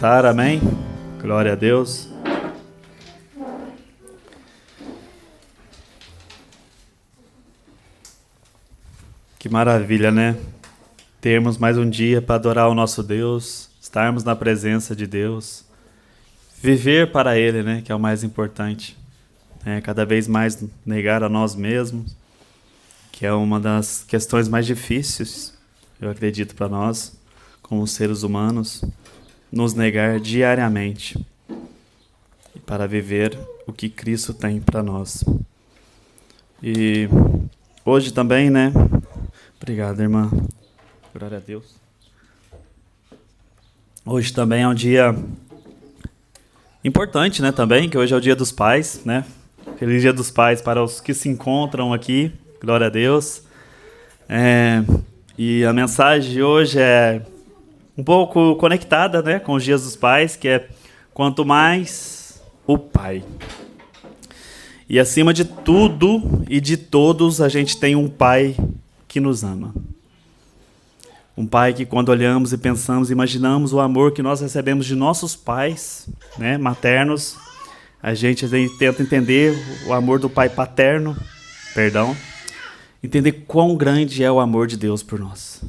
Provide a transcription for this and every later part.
Amém? Glória a Deus. Que maravilha, né? Termos mais um dia para adorar o nosso Deus, estarmos na presença de Deus, viver para Ele, né? Que é o mais importante. Cada vez mais negar a nós mesmos, que é uma das questões mais difíceis, eu acredito, para nós, como seres humanos, nos negar diariamente para viver o que Cristo tem para nós. E hoje também, né? Obrigado, irmã. Glória a Deus. Hoje também é um dia importante, né? Também, que hoje é o Dia dos Pais, né? Feliz Dia dos Pais para os que se encontram aqui. Glória a Deus. E a mensagem de hoje é um pouco conectada, né, com os Dias dos Pais, que é quanto mais o Pai. E acima de tudo e de todos, a gente tem um Pai que nos ama. Um Pai que, quando olhamos e pensamos, imaginamos o amor que nós recebemos de nossos pais, né, maternos, a gente tenta entender o amor do Pai paterno, entender quão grande é o amor de Deus por nós.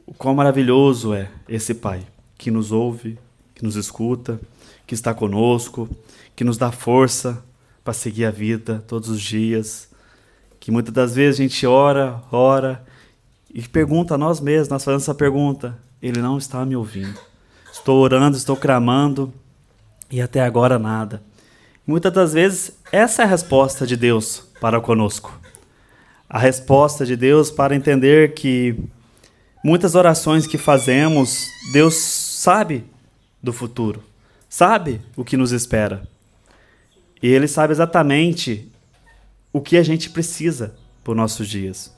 O quão maravilhoso é esse Pai que nos ouve, que nos escuta, que está conosco, que nos dá força para seguir a vida todos os dias, que muitas das vezes a gente ora e pergunta a nós mesmos, nós fazemos essa pergunta: Ele não está me ouvindo. Estou orando, estou clamando e até agora nada. Muitas das vezes essa é a resposta de Deus para conosco. A resposta de Deus para entender que muitas orações que fazemos, Deus sabe do futuro, sabe o que nos espera. E Ele sabe exatamente o que a gente precisa para os nossos dias.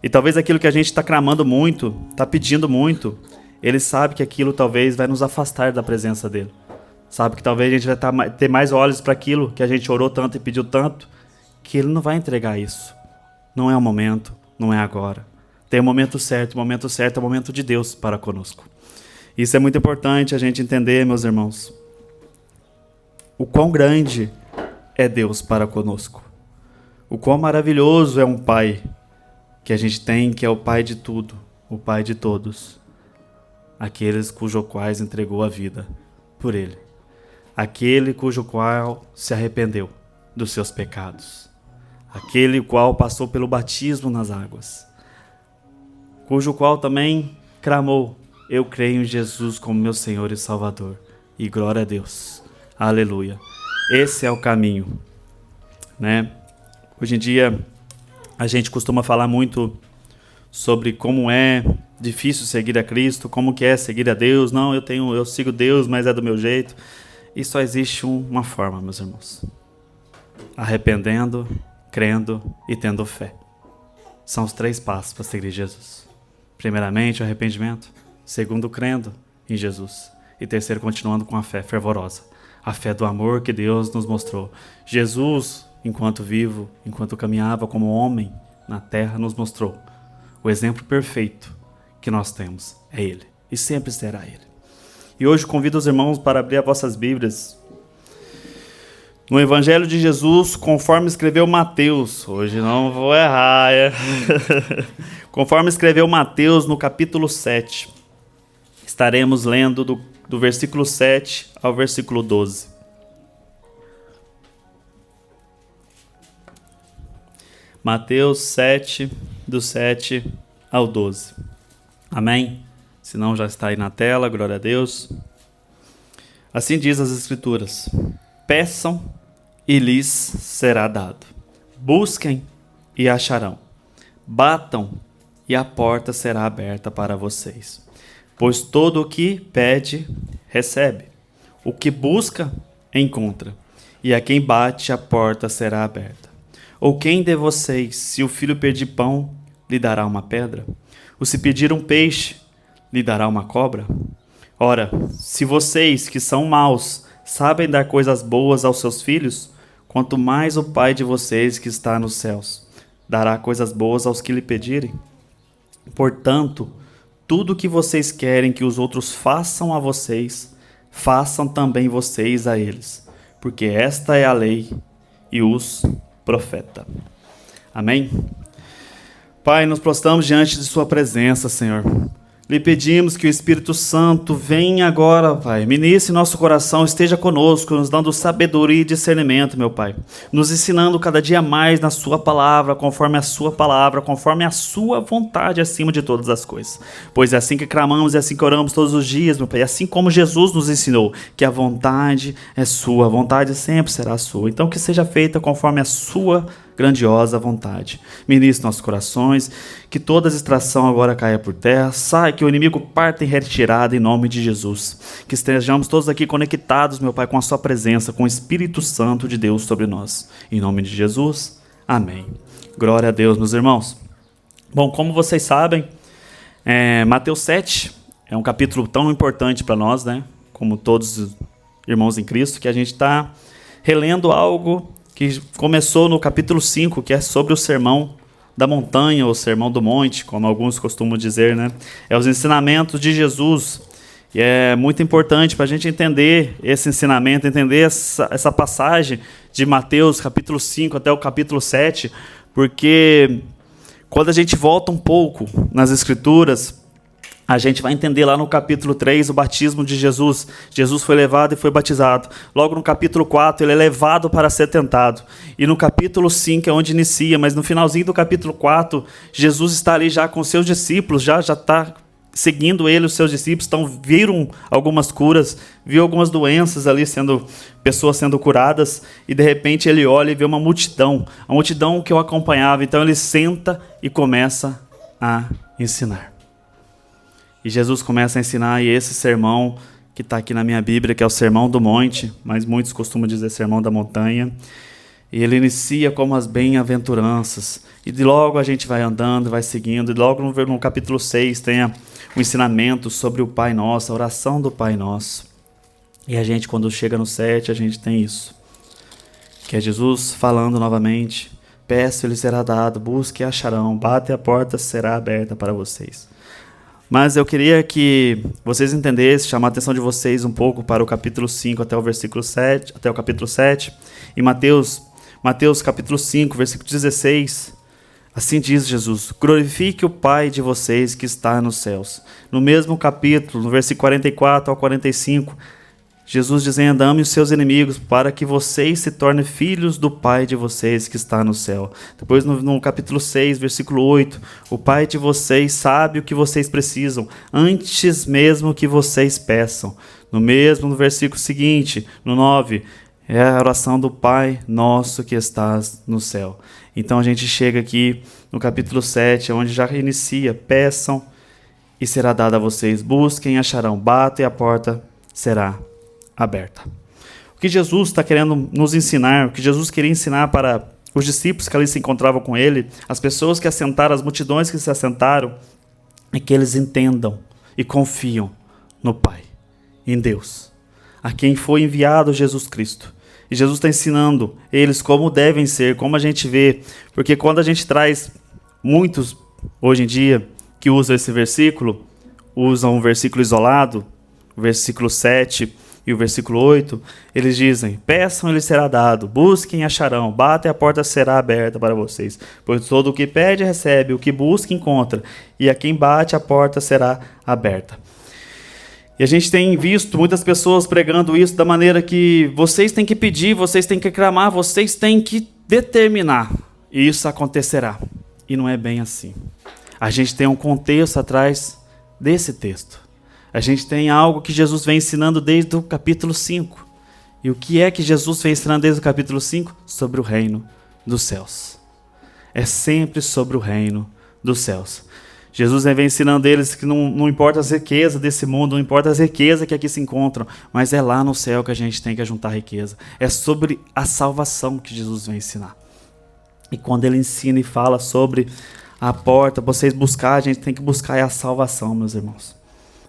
E talvez aquilo que a gente está clamando muito, está pedindo muito, Ele sabe que aquilo talvez vai nos afastar da presença dEle. Sabe que talvez a gente vai ter mais olhos para aquilo que a gente orou tanto e pediu tanto, que Ele não vai entregar isso. Não é o momento, não é agora. Tem o momento certo é o momento de Deus para conosco. Isso é muito importante a gente entender, meus irmãos. O quão grande é Deus para conosco. O quão maravilhoso é um Pai que a gente tem, que é o Pai de tudo, o Pai de todos. Aqueles cujo quais entregou a vida por Ele. Aquele cujo qual se arrependeu dos seus pecados. Aquele qual passou pelo batismo nas águas. Cujo qual também clamou: eu creio em Jesus como meu Senhor e Salvador. E glória a Deus. Aleluia. Esse é o caminho, né? Hoje em dia, a gente costuma falar muito sobre como é difícil seguir a Cristo, como que é seguir a Deus. Não, eu sigo Deus, mas é do meu jeito. E só existe uma forma, meus irmãos: arrependendo, crendo e tendo fé. São os 3 passos para seguir Jesus. Primeiramente, o arrependimento. Segundo, crendo em Jesus. E terceiro, continuando com a fé fervorosa. A fé do amor que Deus nos mostrou. Jesus, enquanto vivo, enquanto caminhava como homem na terra, nos mostrou o exemplo perfeito que nós temos. É Ele. E sempre será Ele. E hoje convido os irmãos para abrir as vossas Bíblias no Evangelho de Jesus, conforme escreveu Mateus. Hoje não vou errar, Conforme escreveu Mateus, no capítulo 7. Estaremos lendo do versículo 7 ao versículo 12. Mateus 7, do 7 ao 12. Amém? Se não, já está aí na tela, glória a Deus. Assim diz as Escrituras: peçam e lhes será dado. Busquem e acharão. Batam e a porta será aberta para vocês. Pois todo o que pede, recebe. O que busca, encontra. E a quem bate, a porta será aberta. Ou quem de vocês, se o filho pedir pão, lhe dará uma pedra? Ou se pedir um peixe, lhe dará uma cobra? Ora, se vocês, que são maus, sabem dar coisas boas aos seus filhos, quanto mais o Pai de vocês que está nos céus dará coisas boas aos que lhe pedirem. Portanto, tudo que vocês querem que os outros façam a vocês, façam também vocês a eles, porque esta é a lei e os profetas. Amém? Pai, nos prostramos diante de sua presença, Senhor. Lhe pedimos que o Espírito Santo venha agora, Pai, ministre nosso coração, esteja conosco, nos dando sabedoria e discernimento, meu Pai. Nos ensinando cada dia mais na sua palavra, conforme a sua vontade acima de todas as coisas. Pois é assim que clamamos e é assim que oramos todos os dias, meu Pai. Assim como Jesus nos ensinou, que a vontade é sua, a vontade sempre será sua. Então que seja feita conforme a sua grandiosa vontade. Ministre nossos corações, que toda distração agora caia por terra, sai, que o inimigo parta em retirada em nome de Jesus. Que estejamos todos aqui conectados, meu Pai, com a sua presença, com o Espírito Santo de Deus sobre nós. Em nome de Jesus, amém. Glória a Deus, meus irmãos. Bom, como vocês sabem, Mateus 7 é um capítulo tão importante para nós, né? Como todos os irmãos em Cristo, que a gente está relendo algo que começou no capítulo 5, que é sobre o sermão da montanha, ou sermão do monte, como alguns costumam dizer, né? É os ensinamentos de Jesus. E é muito importante para a gente entender esse ensinamento, entender essa passagem de Mateus, capítulo 5 até o capítulo 7, porque quando a gente volta um pouco nas Escrituras, a gente vai entender lá no capítulo 3 o batismo de Jesus. Jesus foi levado e foi batizado. Logo no capítulo 4 ele é levado para ser tentado. E no capítulo 5 é onde inicia, mas no finalzinho do capítulo 4, Jesus está ali já com seus discípulos, já está seguindo ele, os seus discípulos. Então viram algumas curas, viu algumas doenças ali, pessoas sendo curadas, e de repente ele olha e vê uma multidão, a multidão que o acompanhava. Então ele senta e começa a ensinar. E Jesus começa a ensinar, e esse sermão que está aqui na minha Bíblia, que é o Sermão do Monte, mas muitos costumam dizer Sermão da Montanha, e ele inicia como as bem-aventuranças, e de logo a gente vai andando, vai seguindo, e logo no capítulo 6 tem o ensinamento sobre o Pai Nosso, a oração do Pai Nosso. E a gente, quando chega no 7, a gente tem isso, que é Jesus falando novamente: peço, ele será dado, busque e acharão, bate, a porta será aberta para vocês. Mas eu queria que vocês entendessem, chamar a atenção de vocês um pouco para o capítulo 5 até o versículo 7, até o capítulo 7. Em Mateus capítulo 5, versículo 16, assim diz Jesus: glorifique o Pai de vocês que está nos céus. No mesmo capítulo, no versículo 44 ao 45, Jesus dizendo: ame os seus inimigos, para que vocês se tornem filhos do Pai de vocês que está no céu. Depois no capítulo 6, versículo 8, o Pai de vocês sabe o que vocês precisam, antes mesmo que vocês peçam. No versículo seguinte, no 9, é a oração do Pai Nosso que estás no céu. Então a gente chega aqui no capítulo 7, onde já inicia: peçam e será dado a vocês, busquem e acharão, batem e a porta será aberta. O que Jesus está querendo nos ensinar, o que Jesus queria ensinar para os discípulos que ali se encontravam com ele, as pessoas que assentaram, as multidões que se assentaram, é que eles entendam e confiam no Pai, em Deus, a quem foi enviado Jesus Cristo. E Jesus está ensinando eles como devem ser, como a gente vê, porque quando a gente traz muitos, hoje em dia, que usam esse versículo, usam um versículo isolado, o versículo 7 e o versículo 8, eles dizem: peçam, ele será dado, busquem, acharão, batem, a porta será aberta para vocês. Pois todo o que pede, recebe, o que busca, encontra, e a quem bate, a porta será aberta. E a gente tem visto muitas pessoas pregando isso da maneira que vocês têm que pedir, vocês têm que clamar, vocês têm que determinar, e isso acontecerá. E não é bem assim. A gente tem um contexto atrás desse texto. A gente tem algo que Jesus vem ensinando desde o capítulo 5. E o que é que Jesus vem ensinando desde o capítulo 5? Sobre o reino dos céus. É sempre sobre o reino dos céus. Jesus vem ensinando eles que não importa as riquezas desse mundo, não importa as riquezas que aqui se encontram, mas é lá no céu que a gente tem que ajuntar riqueza. É sobre a salvação que Jesus vem ensinar. E quando ele ensina e fala sobre a porta, vocês buscar, a gente tem que buscar a salvação, meus irmãos.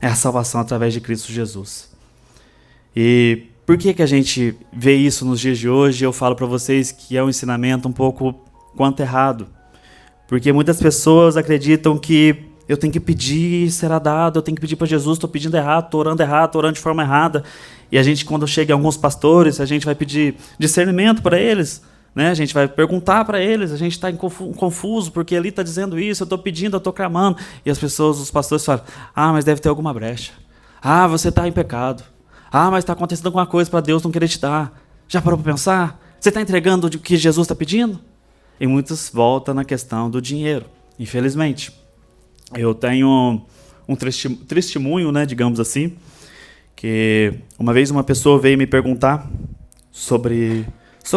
É a salvação através de Cristo Jesus. E por que a gente vê isso nos dias de hoje? Eu falo para vocês que é um ensinamento um pouco quanto errado. Porque muitas pessoas acreditam que Eu tenho que pedir, será dado, eu tenho que pedir para Jesus, estou pedindo errado, estou orando de forma errada. E a gente, quando chega em alguns pastores, a gente vai pedir discernimento para eles, né? A gente vai perguntar para eles, a gente está confuso, porque ali está dizendo isso, eu estou pedindo, eu estou clamando. E as pessoas, os pastores falam, mas deve ter alguma brecha. Você está em pecado. Mas está acontecendo alguma coisa para Deus não querer te dar. Já parou para pensar? Você está entregando o que Jesus está pedindo? E muitos voltam na questão do dinheiro, infelizmente. Eu tenho um testemunho, né, digamos assim, que uma vez uma pessoa veio me perguntar sobre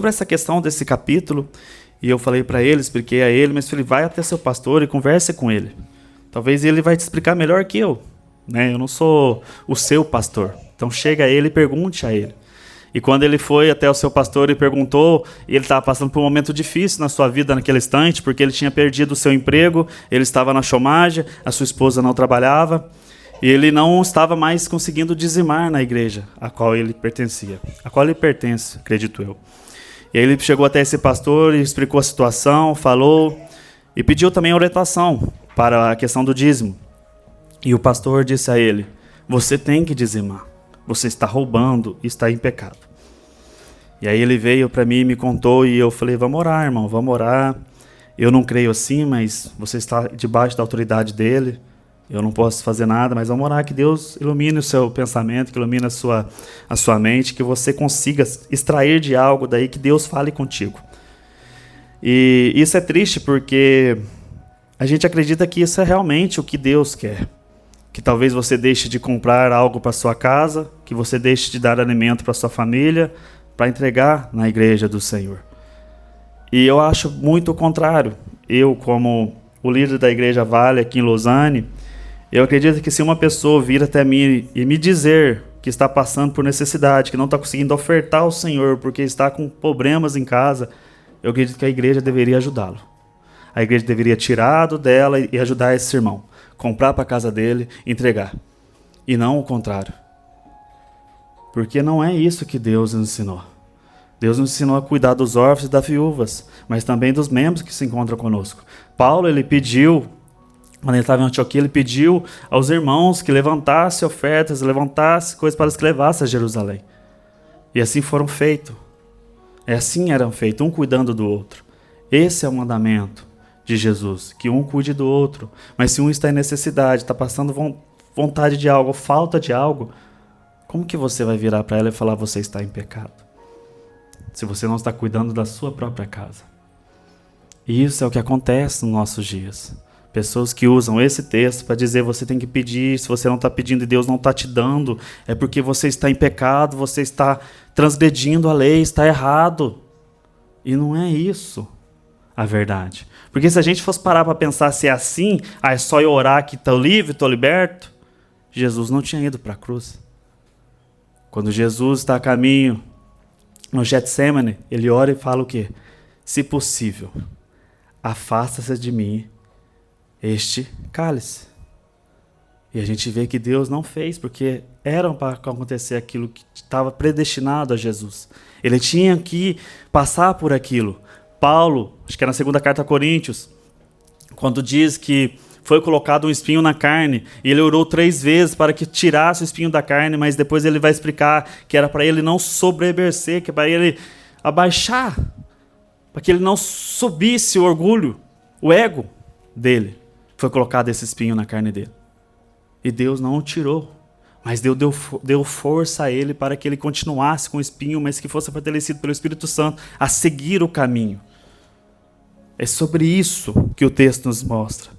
essa questão desse capítulo, e eu falei para ele, expliquei a ele, mas falei, vai até seu pastor e converse com ele. Talvez ele vai te explicar melhor que eu, né? Eu não sou o seu pastor. Então chega a ele e pergunte a ele. E quando ele foi até o seu pastor e perguntou, e ele estava passando por um momento difícil na sua vida naquele instante, porque ele tinha perdido o seu emprego, ele estava na chômage, a sua esposa não trabalhava, e ele não estava mais conseguindo dizimar na igreja a qual ele pertencia, a qual ele pertence, acredito eu. E aí ele chegou até esse pastor e explicou a situação, falou, e pediu também orientação para a questão do dízimo. E o pastor disse a ele, você tem que dizimar. Você está roubando e está em pecado. E aí ele veio para mim e me contou, e eu falei, vamos orar, irmão, vamos orar. Eu não creio assim, mas você está debaixo da autoridade dele. Eu não posso fazer nada, mas vamos orar que Deus ilumine o seu pensamento, que ilumine a sua mente, que você consiga extrair de algo daí, que Deus fale contigo. E isso é triste porque a gente acredita que isso é realmente o que Deus quer. Que talvez você deixe de comprar algo para sua casa, que você deixe de dar alimento para sua família, para entregar na igreja do Senhor. E eu acho muito o contrário. Eu, como o líder da Igreja Vale aqui em Lausanne, eu acredito que se uma pessoa vir até mim e me dizer que está passando por necessidade, que não está conseguindo ofertar ao Senhor porque está com problemas em casa, eu acredito que a igreja deveria ajudá-lo. A igreja deveria tirá-lo dela e ajudar esse irmão. Comprar para a casa dele, entregar. E não o contrário. Porque não é isso que Deus nos ensinou. Deus nos ensinou a cuidar dos órfãos e das viúvas, mas também dos membros que se encontram conosco. Paulo, ele pediu, quando ele estava em Antioquia, ele pediu aos irmãos que levantassem ofertas, levantassem coisas para os que levassem a Jerusalém. E assim foram feitos. Assim eram feitos, um cuidando do outro. Esse é o mandamento de Jesus, que um cuide do outro. Mas se um está em necessidade, está passando vontade de algo, falta de algo, como que você vai virar para ela e falar, você está em pecado? Se você não está cuidando da sua própria casa. E isso é o que acontece nos nossos dias. Pessoas que usam esse texto para dizer, você tem que pedir, se você não está pedindo e Deus não está te dando, é porque você está em pecado, você está transgredindo a lei, está errado. E não é isso a verdade. Porque se a gente fosse parar para pensar se é assim, é só eu orar que estou livre, estou liberto, Jesus não tinha ido para a cruz. Quando Jesus está a caminho no Getsemane, ele ora e fala o quê? Se possível, afasta-se de mim este cálice. E a gente vê que Deus não fez, porque era para acontecer aquilo que estava predestinado a Jesus. Ele tinha que passar por aquilo. Paulo, acho que é na segunda carta a Coríntios, quando diz que foi colocado um espinho na carne, e ele orou 3 vezes para que tirasse o espinho da carne, mas depois ele vai explicar que era para ele não sobreverser, que para ele abaixar, para que ele não subisse o orgulho, o ego dele. Foi colocado esse espinho na carne dele. E Deus não o tirou. Mas Deus deu força a ele para que ele continuasse com o espinho, mas que fosse fortalecido pelo Espírito Santo a seguir o caminho. É sobre isso que o texto nos mostra.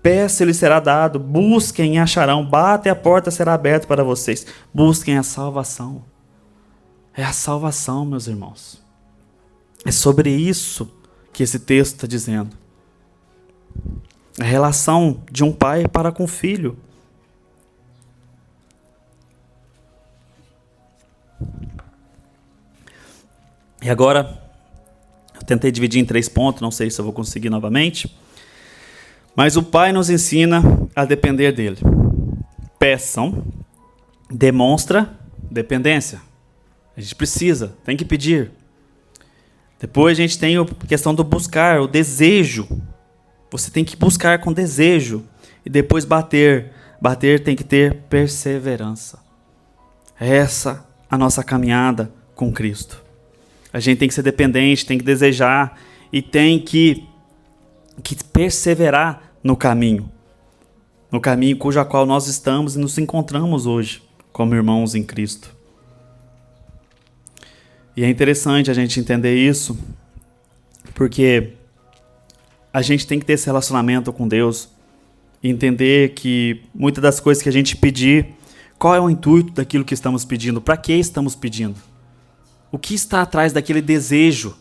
Peça, ele será dado. Busquem e acharão. Batem, a porta será aberta para vocês. Busquem a salvação. É a salvação, meus irmãos. É sobre isso que esse texto está dizendo. A relação de um pai para com o filho. E agora, eu tentei dividir em 3 pontos, não sei se eu vou conseguir novamente. Mas o pai nos ensina a depender dele. Peçam, demonstra dependência. A gente precisa, tem que pedir. Depois a gente tem a questão do buscar, o desejo. Você tem que buscar com desejo. e depois bater. Bater tem que ter perseverança. É essa a nossa caminhada com Cristo. A gente tem que ser dependente, tem que desejar e tem que perseverar no caminho cujo qual nós estamos e nos encontramos hoje como irmãos em Cristo. E é interessante a gente entender isso, porque a gente tem que ter esse relacionamento com Deus e entender que muitas das coisas que a gente pedir, qual é o intuito daquilo que estamos pedindo? Para que estamos pedindo? O que está atrás daquele desejo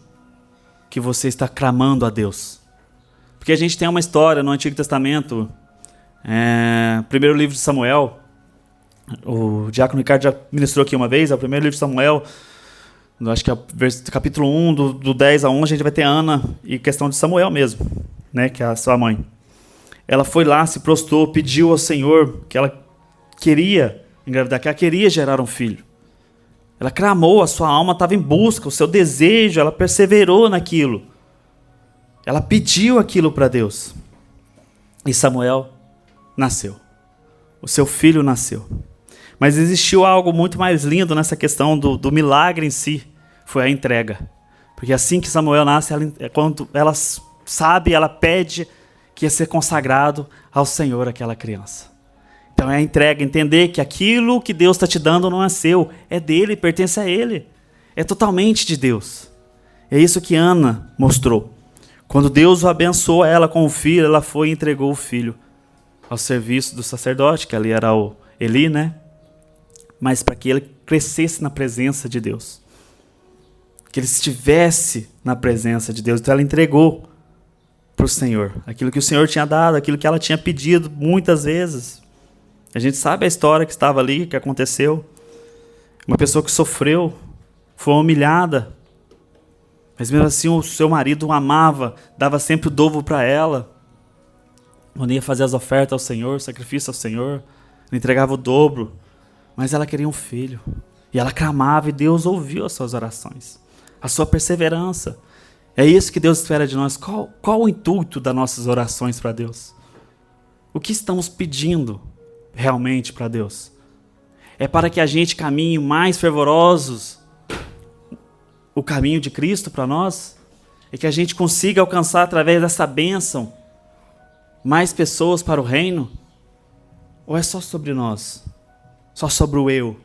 que você está clamando a Deus? Porque a gente tem uma história no Antigo Testamento, primeiro livro de Samuel, o diácono Ricardo já ministrou aqui uma vez, é o primeiro livro de Samuel, acho que é o capítulo 1, do 10 a 11, a gente vai ter Ana e questão de Samuel mesmo, né, que é a sua mãe. Ela foi lá, se prostrou, pediu ao Senhor que ela queria engravidar, que ela queria gerar um filho. Ela clamou, a sua alma estava em busca, o seu desejo, ela perseverou naquilo. Ela pediu aquilo para Deus. E Samuel nasceu. O seu filho nasceu. Mas existiu algo muito mais lindo nessa questão do milagre em si. Foi a entrega. Porque assim que Samuel nasce, quando ela sabe, ela pede que ia ser consagrado ao Senhor aquela criança. Então é a entrega, entender que aquilo que Deus está te dando não é seu, é dele, pertence a ele. É totalmente de Deus. É isso que Ana mostrou. Quando Deus o abençoou ela com o filho, ela foi e entregou o filho ao serviço do sacerdote, que ali era o Eli, né? Mas para que ele crescesse na presença de Deus. Que ele estivesse na presença de Deus. Então ela entregou para o Senhor aquilo que o Senhor tinha dado, aquilo que ela tinha pedido muitas vezes. A gente sabe a história que estava ali, que aconteceu. Uma pessoa que sofreu, foi humilhada, mas mesmo assim o seu marido o amava, dava sempre o dobro para ela. Quando ia fazer as ofertas ao Senhor, sacrifício ao Senhor, ele entregava o dobro, mas ela queria um filho. E ela clamava e Deus ouviu as suas orações, a sua perseverança. É isso que Deus espera de nós. Qual o intuito das nossas orações para Deus? O que estamos pedindo realmente para Deus? É para que a gente caminhe mais fervorosos o caminho de Cristo para nós? É que a gente consiga alcançar através dessa bênção mais pessoas para o reino? Ou é só sobre nós? Só sobre o eu?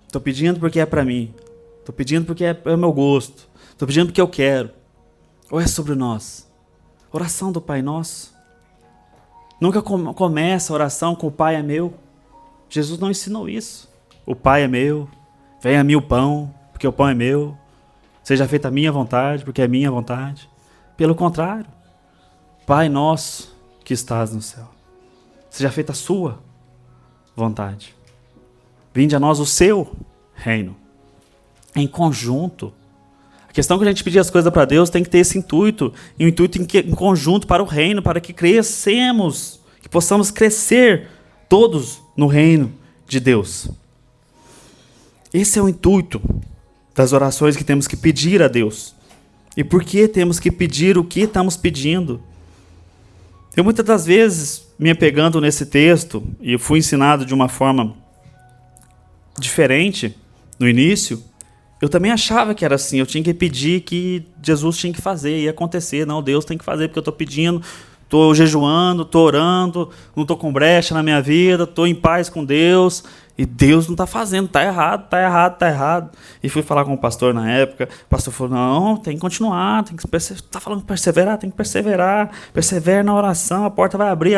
Estou pedindo porque é para mim. Estou pedindo porque é o meu gosto. Estou pedindo porque eu quero. Ou é sobre nós? Oração do Pai Nosso. Nunca começa a oração com o Pai é meu. Jesus não ensinou isso. O Pai é meu. Venha a mim o pão, porque o pão é meu. Seja feita a minha vontade, porque é minha vontade. Pelo contrário. Pai nosso que estás no céu. Seja feita a sua vontade. Vinde a nós o seu reino. Em conjunto. A questão que a gente pedir as coisas para Deus tem que ter esse intuito. E um intuito em conjunto para o reino, para que crescemos, que possamos crescer todos no reino de Deus. Esse é o intuito das orações que temos que pedir a Deus. E por que temos que pedir o que estamos pedindo? Eu muitas das vezes, me apegando nesse texto, e fui ensinado de uma forma diferente no início, eu também achava que era assim, eu tinha que pedir que Jesus tinha que fazer, ia acontecer. Não, Deus tem que fazer porque eu estou pedindo, estou jejuando, estou orando, não estou com brecha na minha vida, estou em paz com Deus, e Deus não está fazendo, está errado, está errado, está errado. E fui falar com o pastor na época, o pastor falou, não, tem que continuar, tem que está falando perseverar, tem que perseverar, persevera na oração, a porta vai abrir,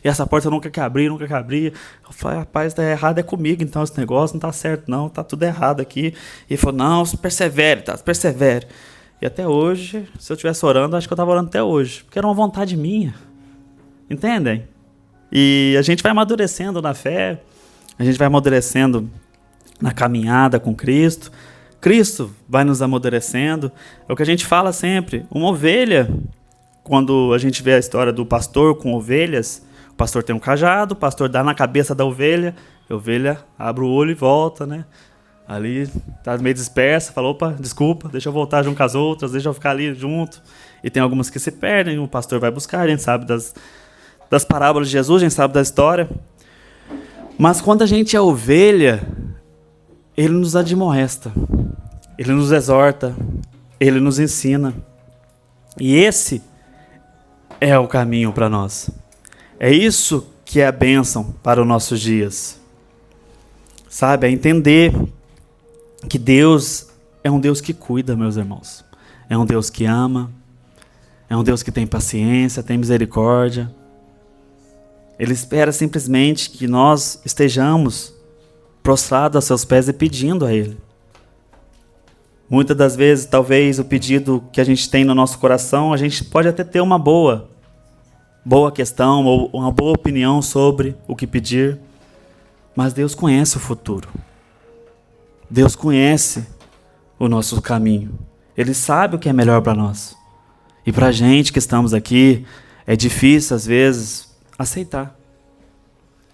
e essa porta nunca quer abrir. Eu falei, rapaz, está errado é comigo, então esse negócio não está certo não, está tudo errado aqui. E ele falou, não, persevere, tá, persevere. E até hoje, se eu estivesse orando, acho que eu estava orando até hoje, porque era uma vontade minha, entendem? E a gente vai amadurecendo na fé, a gente vai amadurecendo na caminhada com Cristo. Cristo vai nos amadurecendo. É o que a gente fala sempre. Uma ovelha, quando a gente vê a história do pastor com ovelhas, o pastor tem um cajado, o pastor dá na cabeça da ovelha, a ovelha abre o olho e volta, né? Ali está meio dispersa, fala, opa, desculpa, deixa eu voltar junto com as outras, deixa eu ficar ali junto. E tem algumas que se perdem, o pastor vai buscar, a gente sabe das parábolas de Jesus, a gente sabe da história. Mas quando a gente é ovelha, ele nos admoesta, ele nos exorta, ele nos ensina. E esse é o caminho para nós. É isso que é a bênção para os nossos dias. Sabe, é entender que Deus é um Deus que cuida, meus irmãos. É um Deus que ama, é um Deus que tem paciência, tem misericórdia. Ele espera simplesmente que nós estejamos prostrados aos seus pés e pedindo a Ele. Muitas das vezes, talvez, o pedido que a gente tem no nosso coração, a gente pode até ter uma boa questão, ou uma boa opinião sobre o que pedir, mas Deus conhece o futuro. Deus conhece o nosso caminho. Ele sabe o que é melhor para nós. E para a gente que estamos aqui, é difícil, às vezes, aceitar.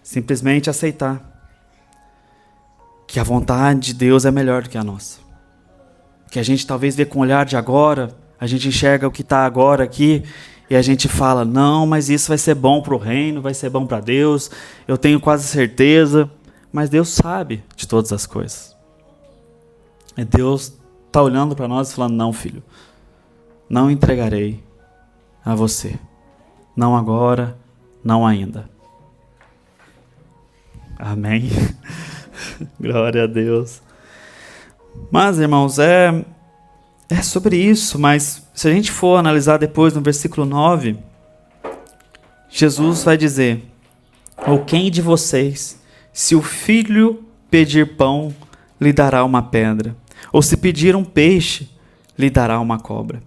Simplesmente aceitar que a vontade de Deus é melhor do que a nossa. Que a gente talvez vê com o olhar de agora, a gente enxerga o que está agora aqui, e a gente fala, não, mas isso vai ser bom para o reino, vai ser bom para Deus, eu tenho quase certeza. Mas Deus sabe de todas as coisas. E Deus está olhando para nós e falando, não, filho, não entregarei a você. Não agora, não ainda. Amém. Glória a Deus. Mas, irmãos, é sobre isso, mas se a gente for analisar depois no versículo 9, Jesus vai dizer, ou quem de vocês, se o filho pedir pão, lhe dará uma pedra, ou se pedir um peixe, lhe dará uma cobra.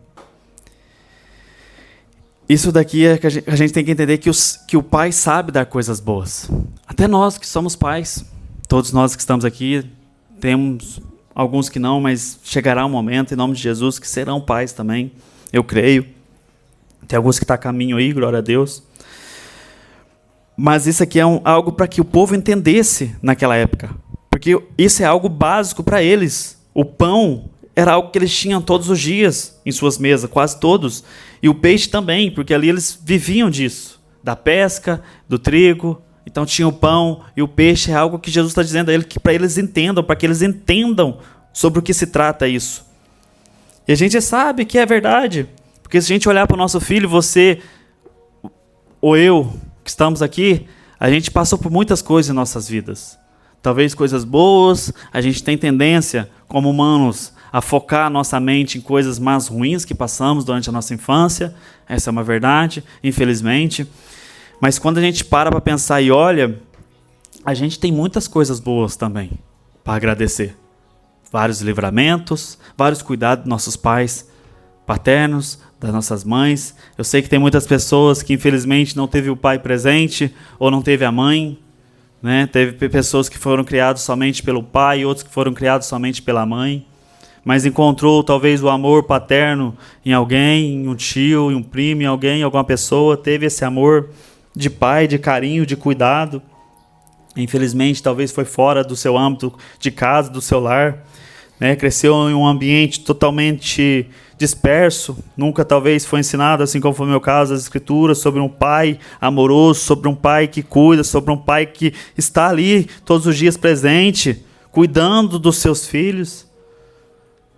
Isso daqui é que a gente tem que entender que o pai sabe dar coisas boas. Até nós que somos pais, todos nós que estamos aqui, temos alguns que não, mas chegará um momento, em nome de Jesus, que serão pais também, eu creio. Tem alguns que estão a caminho aí, glória a Deus. Mas isso aqui é algo para que o povo entendesse naquela época. Porque isso é algo básico para eles. O pão era algo que eles tinham todos os dias em suas mesas, quase todos. E o peixe também, porque ali eles viviam disso. Da pesca, do trigo. Então tinha o pão e o peixe é algo que Jesus está dizendo a ele, que para eles entendam, para que eles entendam sobre o que se trata isso. E a gente sabe que é verdade. Porque se a gente olhar para o nosso filho, você ou eu, que estamos aqui, a gente passou por muitas coisas em nossas vidas. Talvez coisas boas, a gente tem tendência, como humanos, a focar a nossa mente em coisas mais ruins que passamos durante a nossa infância. Essa é uma verdade, infelizmente. Mas quando a gente para pensar e olha, a gente tem muitas coisas boas também para agradecer. Vários livramentos, vários cuidados dos nossos pais paternos, das nossas mães. Eu sei que tem muitas pessoas que infelizmente não teve o pai presente ou não teve a mãe, né? Teve pessoas que foram criadas somente pelo pai e outros que foram criados somente pela mãe, mas encontrou talvez o amor paterno em alguém, em um tio, em um primo, em alguém, em alguma pessoa, teve esse amor de pai, de carinho, de cuidado. Infelizmente talvez foi fora do seu âmbito de casa, do seu lar, né? Cresceu em um ambiente totalmente disperso, nunca talvez foi ensinado, assim como foi o meu caso, as escrituras, sobre um pai amoroso, sobre um pai que cuida, sobre um pai que está ali todos os dias presente, cuidando dos seus filhos.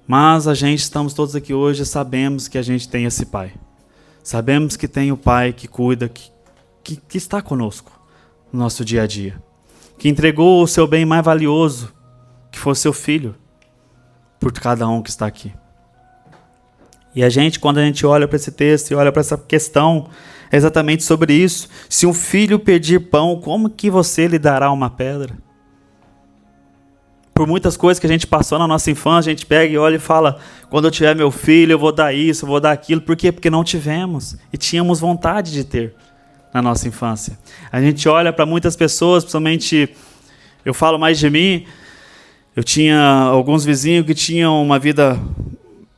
Mas estamos todos aqui hoje e sabemos que a gente tem esse pai. Sabemos que tem o pai que cuida, que está conosco no nosso dia a dia. Que entregou o seu bem mais valioso, que foi o seu filho, por cada um que está aqui. E quando a gente olha para esse texto e olha para essa questão, é exatamente sobre isso. Se um filho pedir pão, como que você lhe dará uma pedra? Por muitas coisas que a gente passou na nossa infância, a gente pega e olha e fala, quando eu tiver meu filho, eu vou dar isso, eu vou dar aquilo. Por quê? Porque não tivemos e tínhamos vontade de ter na nossa infância. A gente olha para muitas pessoas, principalmente, eu falo mais de mim, eu tinha alguns vizinhos que tinham uma vida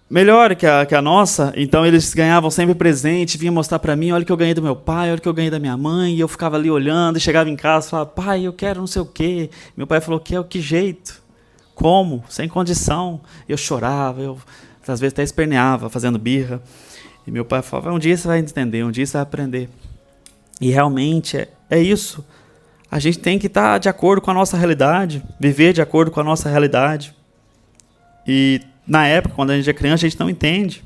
melhor que a nossa, então eles ganhavam sempre presente, vinham mostrar para mim, olha o que eu ganhei do meu pai, olha o que eu ganhei da minha mãe, e eu ficava ali olhando, e chegava em casa e falava, pai, eu quero não sei o quê. Meu pai falou, que jeito? Como? Sem condição. Eu chorava, eu às vezes até esperneava, fazendo birra. E meu pai falava, um dia você vai entender, um dia você vai aprender. E realmente é isso. A gente tem que estar de acordo com a nossa realidade, viver de acordo com a nossa realidade. E na época, quando a gente é criança, a gente não entende.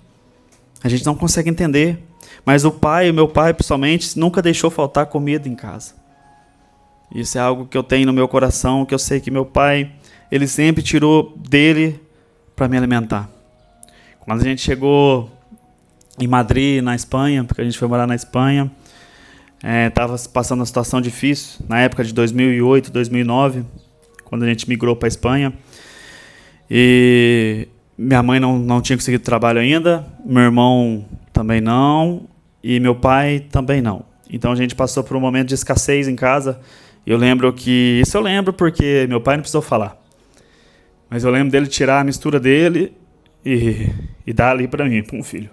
A gente não consegue entender. Mas o meu pai, principalmente, nunca deixou faltar comida em casa. Isso é algo que eu tenho no meu coração, que eu sei que meu pai, ele sempre tirou dele para me alimentar. Quando a gente chegou em Madrid, na Espanha, porque a gente foi morar na Espanha, estava passando uma situação difícil, na época de 2008, 2009, quando a gente migrou para a Espanha. E minha mãe não tinha conseguido trabalho ainda, meu irmão também não, e meu pai também não. Então a gente passou por um momento de escassez em casa. Eu lembro porque meu pai não precisou falar. Mas eu lembro dele tirar a mistura dele e dar ali para mim, para um filho.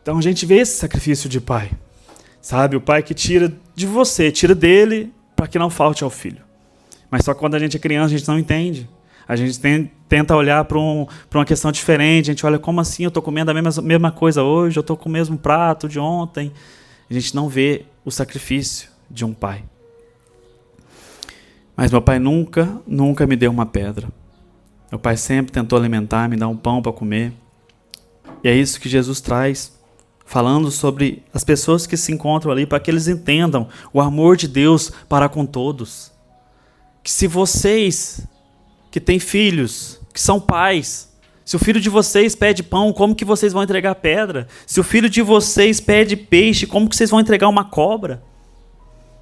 Então a gente vê esse sacrifício de pai. Sabe, o pai que tira de você, tira dele para que não falte ao filho. Mas só que quando a gente é criança, a gente não entende. A gente tenta olhar para uma questão diferente. A gente olha, como assim? Eu estou comendo a mesma coisa hoje, eu estou com o mesmo prato de ontem. A gente não vê o sacrifício de um pai. Mas meu pai nunca me deu uma pedra. Meu pai sempre tentou alimentar, me dar um pão para comer. E é isso que Jesus traz, falando sobre as pessoas que se encontram ali, para que eles entendam o amor de Deus para com todos. Que se vocês que têm filhos, que são pais, se o filho de vocês pede pão, como que vocês vão entregar pedra? Se o filho de vocês pede peixe, como que vocês vão entregar uma cobra?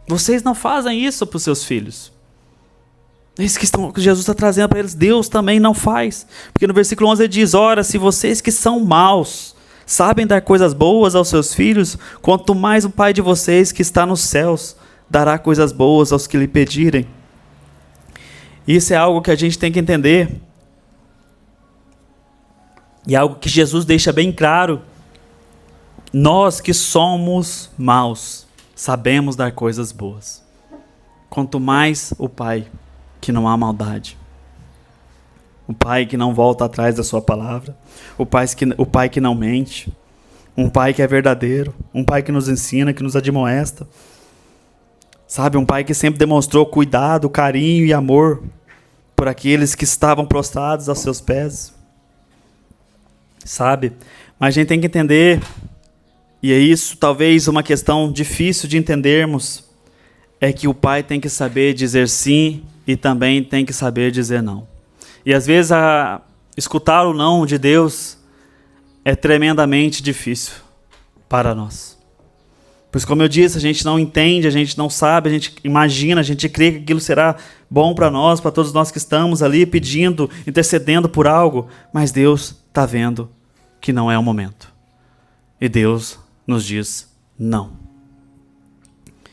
Vocês não fazem isso para os seus filhos. É isso que Jesus está trazendo para eles. Deus também não faz. Porque no versículo 11 ele diz, ora, se vocês que são maus sabem dar coisas boas aos seus filhos, quanto mais o Pai de vocês que está nos céus dará coisas boas aos que lhe pedirem. Isso é algo que a gente tem que entender. E algo que Jesus deixa bem claro. Nós que somos maus, sabemos dar coisas boas. Quanto mais o Pai, que não há maldade. O Pai que não volta atrás da sua palavra. O Pai que não mente. Um Pai que é verdadeiro. Um Pai que nos ensina, que nos admoesta. Sabe, um Pai que sempre demonstrou cuidado, carinho e amor por aqueles que estavam prostrados aos seus pés. Sabe? Mas a gente tem que entender, e é isso talvez uma questão difícil de entendermos, é que o pai tem que saber dizer sim e também tem que saber dizer não. E às vezes escutar o não de Deus é tremendamente difícil para nós. Pois como eu disse, a gente não entende, a gente não sabe, a gente imagina, a gente crê que aquilo será bom para nós, para todos nós que estamos ali pedindo, intercedendo por algo, mas Deus está vendo que não é o momento. E Deus nos diz não.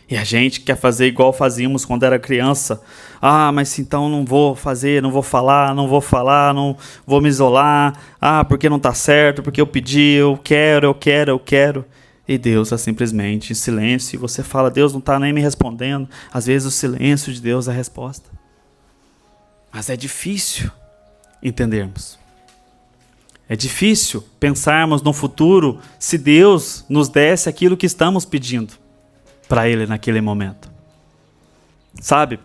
E a gente quer fazer igual fazíamos quando era criança. Ah, mas então não vou fazer, não vou falar, não vou me isolar. Ah, porque não está certo, porque eu pedi, eu quero. E Deus está simplesmente em silêncio. E você fala, Deus não está nem me respondendo. Às vezes o silêncio de Deus é a resposta. Mas é difícil entendermos. É difícil pensarmos no futuro se Deus nos desse aquilo que estamos pedindo para Ele naquele momento. Sabe?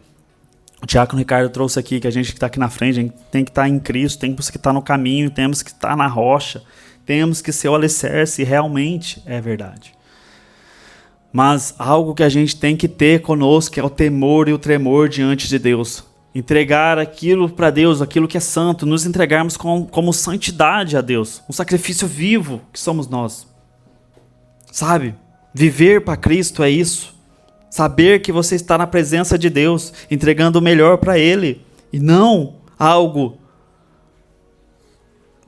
O diácono Ricardo trouxe aqui que a gente que está aqui na frente, a gente tem que estar em Cristo, temos que estar no caminho, temos que estar na rocha, temos que ser o alicerce, e realmente é verdade. Mas algo que a gente tem que ter conosco é o temor e o tremor diante de Deus. Entregar aquilo para Deus, aquilo que é santo, nos entregarmos como santidade a Deus, um sacrifício vivo que somos nós. Sabe? Viver para Cristo é isso. Saber que você está na presença de Deus, entregando o melhor para Ele, e não algo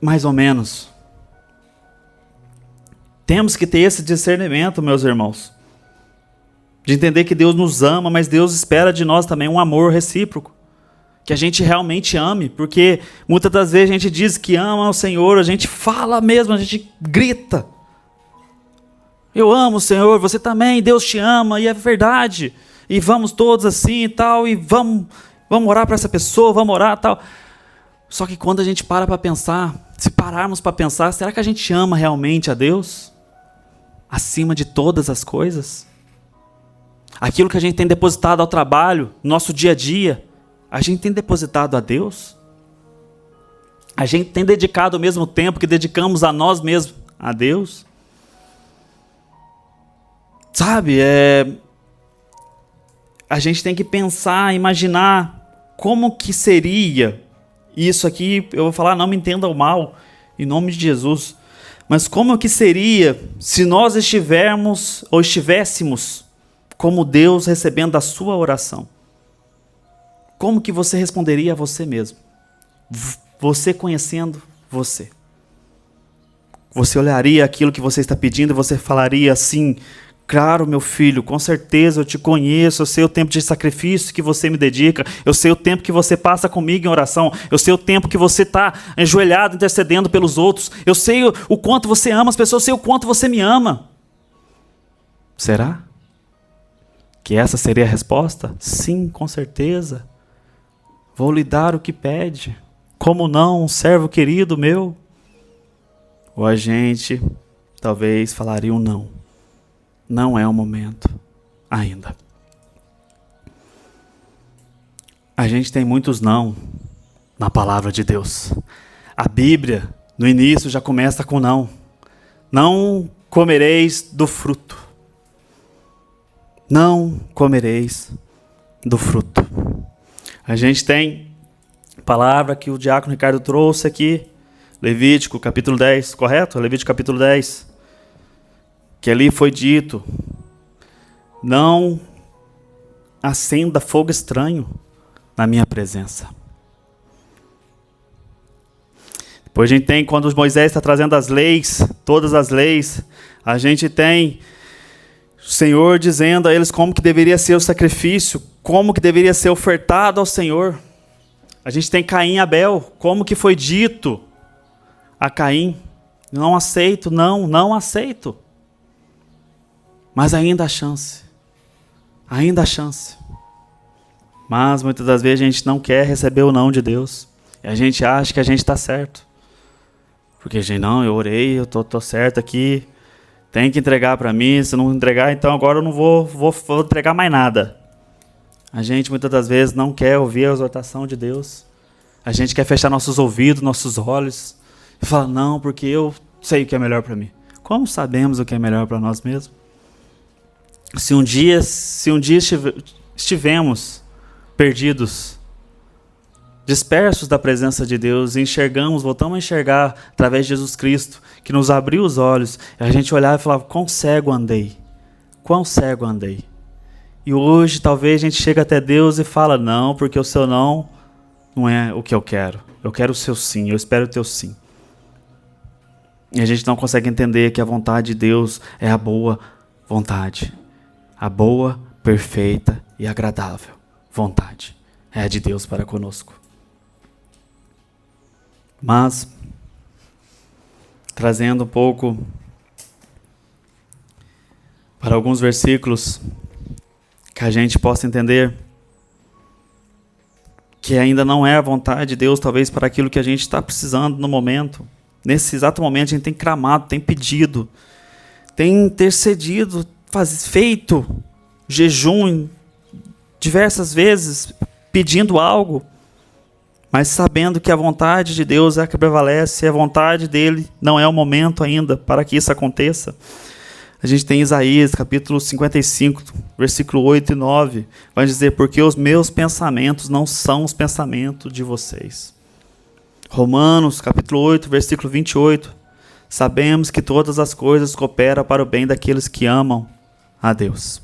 mais ou menos. Temos que ter esse discernimento, meus irmãos, de entender que Deus nos ama, mas Deus espera de nós também um amor recíproco. Que a gente realmente ame, porque muitas das vezes a gente diz que ama o Senhor, a gente fala mesmo, a gente grita. Eu amo o Senhor, você também, Deus te ama, e é verdade. E vamos todos assim e tal, e vamos orar para essa pessoa, vamos orar e tal. Só que quando a gente para pensar, se pararmos para pensar, será que a gente ama realmente a Deus? Acima de todas as coisas? aquilo que a gente tem depositado ao trabalho, nosso dia a dia, a gente tem depositado a Deus? A gente tem dedicado o mesmo tempo que dedicamos a nós mesmos a Deus? Sabe, a gente tem que pensar, imaginar como que seria isso aqui. Eu vou falar, não me entendam mal, em nome de Jesus. Mas como que seria se nós estivéssemos como Deus recebendo a sua oração? Como que você responderia a você mesmo? Você conhecendo você. Você olharia aquilo que você está pedindo e você falaria assim: claro, meu filho, com certeza eu te conheço, eu sei o tempo de sacrifício que você me dedica, eu sei o tempo que você passa comigo em oração, eu sei o tempo que você está ajoelhado intercedendo pelos outros, eu sei o quanto você ama as pessoas, eu sei o quanto você me ama. Será que essa seria a resposta? Sim, com certeza. Vou lhe dar o que pede. Como não, um servo querido meu? Ou a gente talvez falaria um não. Não é o momento ainda. A gente tem muitos não na palavra de Deus. A Bíblia, no início, já começa com não. Não comereis do fruto. Não comereis do fruto. A gente tem a palavra que o diácono Ricardo trouxe aqui, Levítico capítulo 10, correto? Levítico capítulo 10. Que ali foi dito: não acenda fogo estranho na minha presença. Depois a gente tem, quando Moisés está trazendo as leis, todas as leis, a gente tem o Senhor dizendo a eles como que deveria ser o sacrifício, como que deveria ser ofertado ao Senhor. A gente tem Caim e Abel, como que foi dito a Caim: não aceito, não aceito. Mas ainda há chance. Ainda há chance. Mas muitas das vezes a gente não quer receber o não de Deus. E a gente acha que a gente está certo. Porque a gente, não, eu orei, eu tô certo aqui. Tem que entregar para mim. Se não entregar, então agora eu não vou entregar mais nada. A gente muitas das vezes não quer ouvir a exortação de Deus. A gente quer fechar nossos ouvidos, nossos olhos. E falar, não, porque eu sei o que é melhor para mim. Como sabemos o que é melhor para nós mesmos? Se um dia estivemos perdidos, dispersos da presença de Deus, e voltamos a enxergar através de Jesus Cristo, que nos abriu os olhos, e a gente olhava e falava: quão cego andei, quão cego andei. E hoje talvez a gente chegue até Deus e fala: não, porque o seu não é o que eu quero o seu sim, eu espero o teu sim. E a gente não consegue entender que a vontade de Deus é a boa vontade. A boa, perfeita e agradável vontade é a de Deus para conosco. Mas, trazendo um pouco para alguns versículos que a gente possa entender que ainda não é a vontade de Deus, talvez para aquilo que a gente está precisando no momento. Nesse exato momento a gente tem clamado, tem pedido, tem intercedido, feito jejum diversas vezes, pedindo algo, mas sabendo que a vontade de Deus é a que prevalece, e a vontade dele não é o momento ainda para que isso aconteça. A gente tem Isaías, capítulo 55, versículo 8 e 9, vai dizer: porque os meus pensamentos não são os pensamentos de vocês. Romanos, capítulo 8, versículo 28, sabemos que todas as coisas cooperam para o bem daqueles que amam a Deus.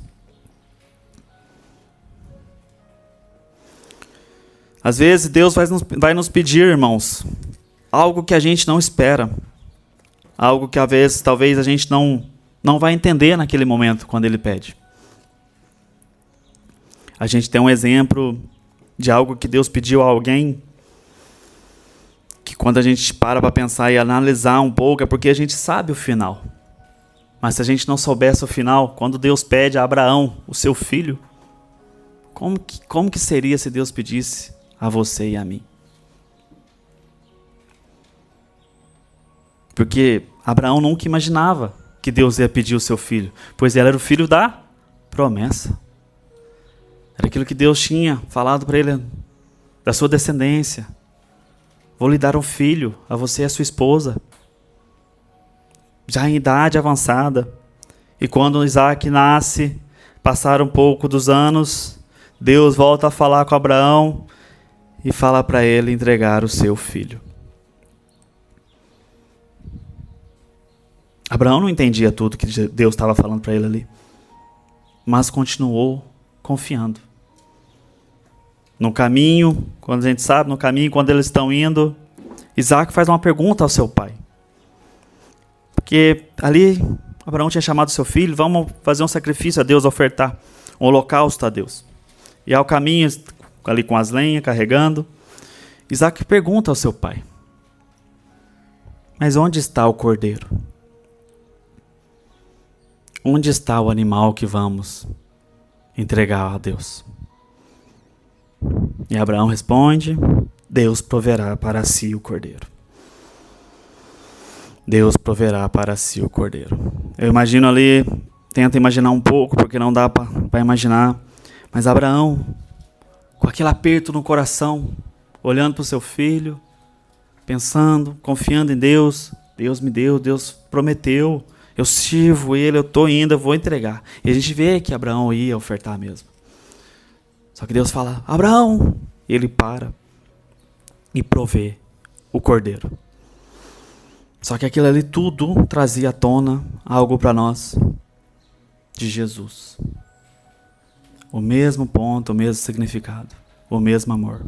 Às vezes Deus vai nos pedir, irmãos, algo que a gente não espera, algo que às vezes talvez a gente não vai entender naquele momento quando Ele pede. A gente tem um exemplo de algo que Deus pediu a alguém, que quando a gente para pensar e analisar um pouco, é porque a gente sabe o final. Mas se a gente não soubesse o final, quando Deus pede a Abraão, o seu filho, como que seria se Deus pedisse a você e a mim? Porque Abraão nunca imaginava que Deus ia pedir o seu filho, pois ele era o filho da promessa. Era aquilo que Deus tinha falado para ele, da sua descendência. Vou lhe dar um filho, a você e a sua esposa, já em idade avançada. E quando Isaac nasce, passaram um pouco dos anos, Deus volta a falar com Abraão e fala para ele entregar o seu filho. Abraão não entendia tudo que Deus estava falando para ele ali, mas continuou confiando. No caminho, quando a gente sabe, no caminho, quando eles estão indo, Isaac faz uma pergunta ao seu pai. Porque ali, Abraão tinha chamado seu filho, vamos fazer um sacrifício a Deus, ofertar um holocausto a Deus. E ao caminho, ali com as lenhas, carregando, Isaac pergunta ao seu pai, mas onde está o cordeiro? Onde está o animal que vamos entregar a Deus? E Abraão responde, Deus proverá para si o cordeiro. Deus proverá para si o cordeiro. Eu imagino ali, tento imaginar um pouco, porque não dá para imaginar, mas Abraão, com aquele aperto no coração, olhando para o seu filho, pensando, confiando em Deus, Deus me deu, Deus prometeu, eu sirvo ele, eu estou indo, eu vou entregar. E a gente vê que Abraão ia ofertar mesmo. Só que Deus fala, Abraão, e ele para e provê o cordeiro. Só que aquilo ali tudo trazia à tona algo para nós de Jesus. O mesmo ponto, o mesmo significado, o mesmo amor.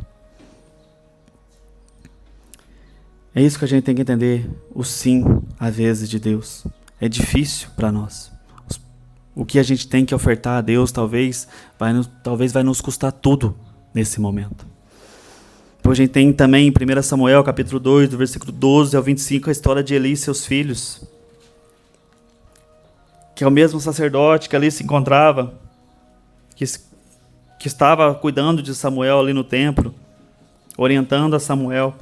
É isso que a gente tem que entender, o sim, às vezes, de Deus. É difícil para nós. O que a gente tem que ofertar a Deus talvez vai nos custar tudo nesse momento. Depois a gente tem também em 1 Samuel, capítulo 2, do versículo 12 ao 25, a história de Eli e seus filhos. Que é o mesmo sacerdote que ali se encontrava, que estava cuidando de Samuel ali no templo, orientando a Samuel.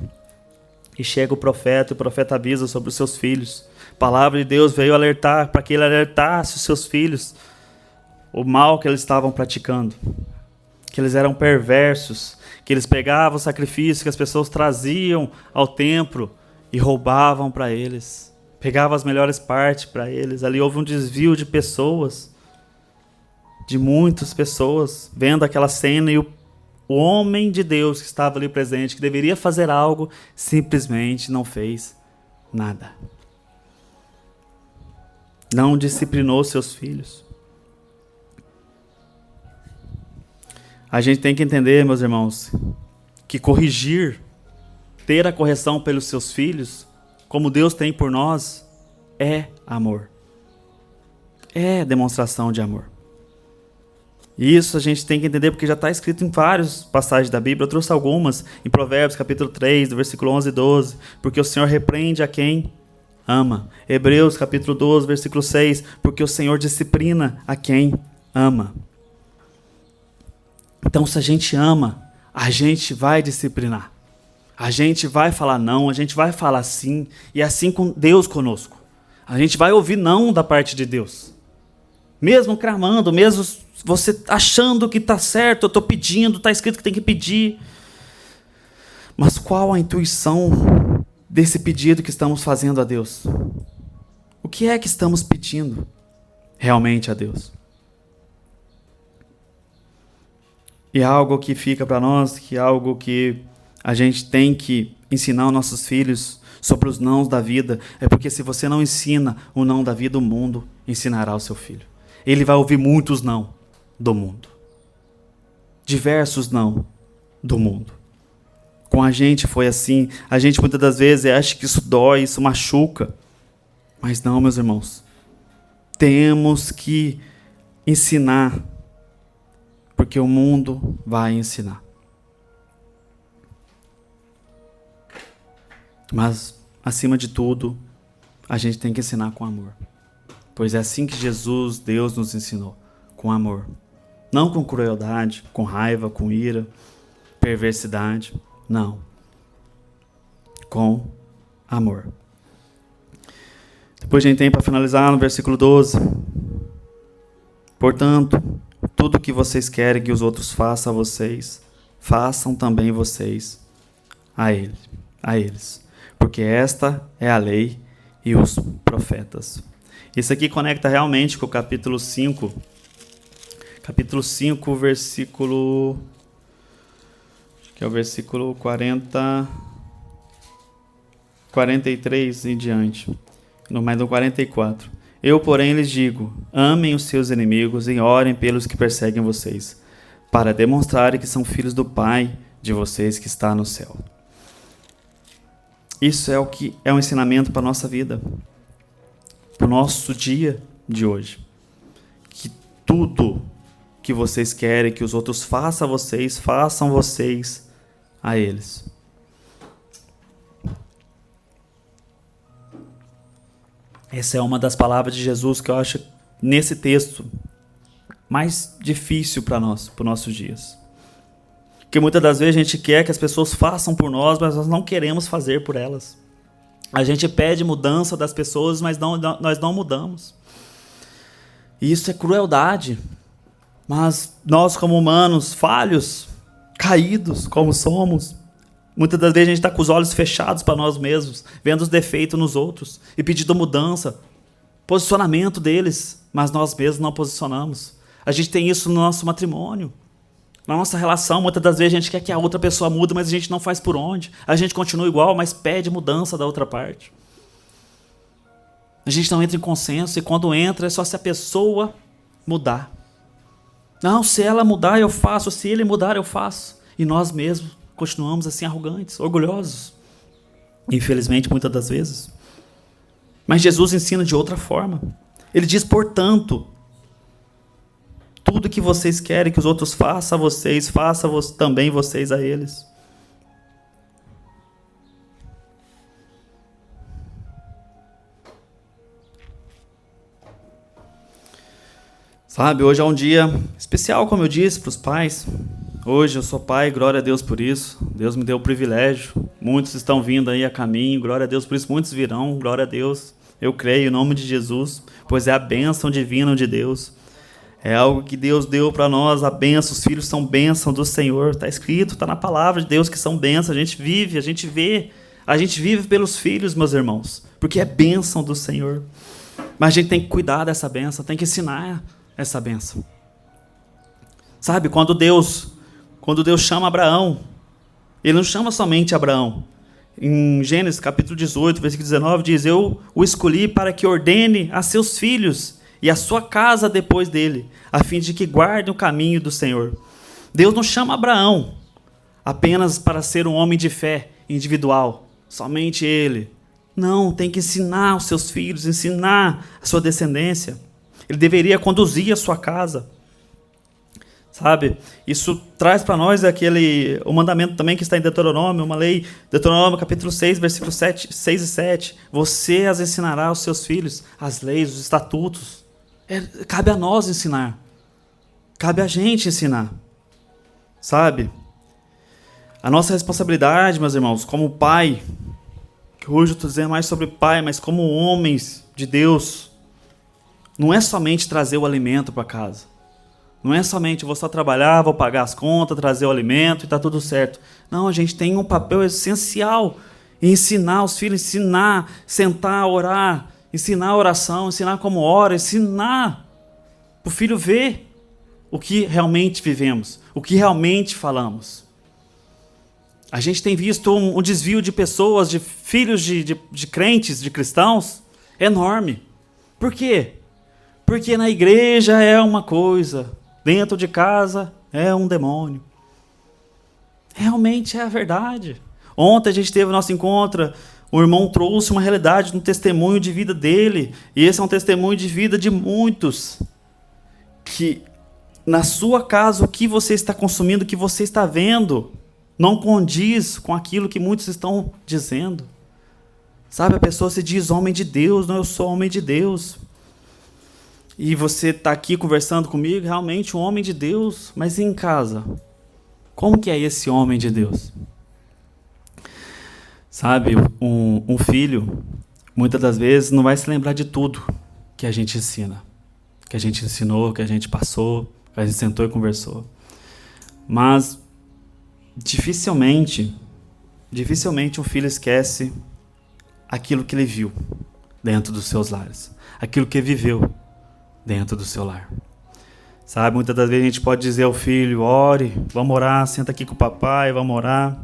E chega o profeta avisa sobre os seus filhos. A palavra de Deus veio alertar, para que ele alertasse os seus filhos o mal que eles estavam praticando. Que eles eram perversos, que eles pegavam o sacrifício que as pessoas traziam ao templo e roubavam para eles. Pegavam as melhores partes para eles. Ali houve um desvio de pessoas, de muitas pessoas, vendo aquela cena, e o homem de Deus que estava ali presente, que deveria fazer algo, simplesmente não fez nada. Não disciplinou seus filhos. A gente tem que entender, meus irmãos, que corrigir, ter a correção pelos seus filhos, como Deus tem por nós, é amor. É demonstração de amor. E isso a gente tem que entender porque já está escrito em várias passagens da Bíblia. Eu trouxe algumas em Provérbios, capítulo 3, do versículo 11 e 12. Porque o Senhor repreende a quem ama. Hebreus, capítulo 12, versículo 6. Porque o Senhor disciplina a quem ama. Então, se a gente ama, a gente vai disciplinar. A gente vai falar não, a gente vai falar sim. E é assim com Deus conosco. A gente vai ouvir não da parte de Deus. Mesmo clamando, mesmo você achando que está certo, eu estou pedindo, está escrito que tem que pedir. Mas qual a intuição desse pedido que estamos fazendo a Deus? O que é que estamos pedindo realmente a Deus? E algo que fica para nós, que é algo que a gente tem que ensinar aos nossos filhos sobre os nãos da vida, é porque se você não ensina o não da vida, o mundo ensinará ao seu filho. Ele vai ouvir muitos não do mundo. Diversos não do mundo. Com a gente foi assim. A gente muitas das vezes acha que isso dói, isso machuca. Mas não, meus irmãos. Temos que ensinar. Porque o mundo vai ensinar. Mas, acima de tudo, a gente tem que ensinar com amor. Pois é assim que Jesus, Deus, nos ensinou. Com amor. Não com crueldade, com raiva, com ira, perversidade. Não. Com amor. Depois a gente tem para finalizar no versículo 12. Portanto, tudo que vocês querem que os outros façam a vocês, façam também vocês a eles. Porque esta é a lei e os profetas. Isso aqui conecta realmente com o capítulo 5. Capítulo 5, versículo... que é o versículo 43 em diante. No mais do 44. Eu, porém, lhes digo, amem os seus inimigos e orem pelos que perseguem vocês, para demonstrarem que são filhos do Pai de vocês que está no céu. Isso é o que é um ensinamento para a nossa vida, para o nosso dia de hoje. Que tudo que vocês querem que os outros façam a vocês, façam vocês a eles. Essa é uma das palavras de Jesus que eu acho, nesse texto, mais difícil para nós, para os nossos dias. Porque muitas das vezes a gente quer que as pessoas façam por nós, mas nós não queremos fazer por elas. A gente pede mudança das pessoas, mas nós não mudamos. E isso é crueldade. Mas nós, como humanos falhos, caídos como somos, muitas das vezes a gente está com os olhos fechados para nós mesmos, vendo os defeitos nos outros e pedindo mudança, posicionamento deles, mas nós mesmos não posicionamos. A gente tem isso no nosso matrimônio, na nossa relação. Muitas das vezes a gente quer que a outra pessoa mude, mas a gente não faz por onde. A gente continua igual, mas pede mudança da outra parte. A gente não entra em consenso, e quando entra é só se a pessoa mudar. Não, se ela mudar eu faço, se ele mudar eu faço. E nós mesmos continuamos assim arrogantes, orgulhosos. Infelizmente, muitas das vezes. Mas Jesus ensina de outra forma. Ele diz, portanto, tudo que vocês querem que os outros façam a vocês, façam também vocês a eles. Sabe, hoje é um dia especial, como eu disse, para os pais. Hoje eu sou pai, glória a Deus por isso. Deus me deu o privilégio. Muitos estão vindo aí a caminho, glória a Deus por isso. Muitos virão, glória a Deus. Eu creio em nome de Jesus, pois é a bênção divina de Deus. É algo que Deus deu para nós, a bênção. Os filhos são bênção do Senhor. Está escrito, está na palavra de Deus que são bênção. A gente vive, a gente vê. A gente vive pelos filhos, meus irmãos, porque é bênção do Senhor. Mas a gente tem que cuidar dessa bênção, tem que ensinar essa bênção. Sabe, quando Deus chama Abraão, ele não chama somente Abraão. Em Gênesis capítulo 18, versículo 19, diz, eu o escolhi para que ordene a seus filhos e a sua casa depois dele, a fim de que guardem o caminho do Senhor. Deus não chama Abraão apenas para ser um homem de fé individual, somente ele. Não, tem que ensinar os seus filhos, ensinar a sua descendência. Ele deveria conduzir a sua casa. Sabe? Isso traz para nós o mandamento também que está em Deuteronômio, uma lei, Deuteronômio capítulo 6, versículos 6 e 7. Você as ensinará aos seus filhos, as leis, os estatutos. Cabe a nós ensinar. Cabe a gente ensinar. Sabe? A nossa responsabilidade, meus irmãos, como pai, que hoje eu estou dizendo mais sobre pai, mas como homens de Deus, não é somente trazer o alimento para casa. Não é somente vou só trabalhar, vou pagar as contas, trazer o alimento e está tudo certo. Não, a gente tem um papel essencial em ensinar os filhos, ensinar, sentar, orar, ensinar a oração, ensinar como ora, ensinar para o filho ver o que realmente vivemos, o que realmente falamos. A gente tem visto um desvio de pessoas, de filhos de crentes, de cristãos, enorme. Por quê? Porque na igreja é uma coisa, dentro de casa é um demônio. Realmente é a verdade. Ontem a gente teve o nosso encontro, o irmão trouxe uma realidade, um testemunho de vida dele, e esse é um testemunho de vida de muitos, que na sua casa o que você está consumindo, o que você está vendo, não condiz com aquilo que muitos estão dizendo. Sabe, a pessoa se diz homem de Deus, não, eu sou homem de Deus. E você está aqui conversando comigo, realmente um homem de Deus, mas em casa, como que é esse homem de Deus? Sabe, um filho, muitas das vezes, não vai se lembrar de tudo que a gente ensina, que a gente ensinou, que a gente passou, A gente sentou e conversou. Mas dificilmente um filho esquece aquilo que ele viu dentro dos seus lares, aquilo que ele viveu dentro do seu lar. Sabe, muitas das vezes a gente pode dizer ao filho: ore, vamos orar, senta aqui com o papai, vamos orar.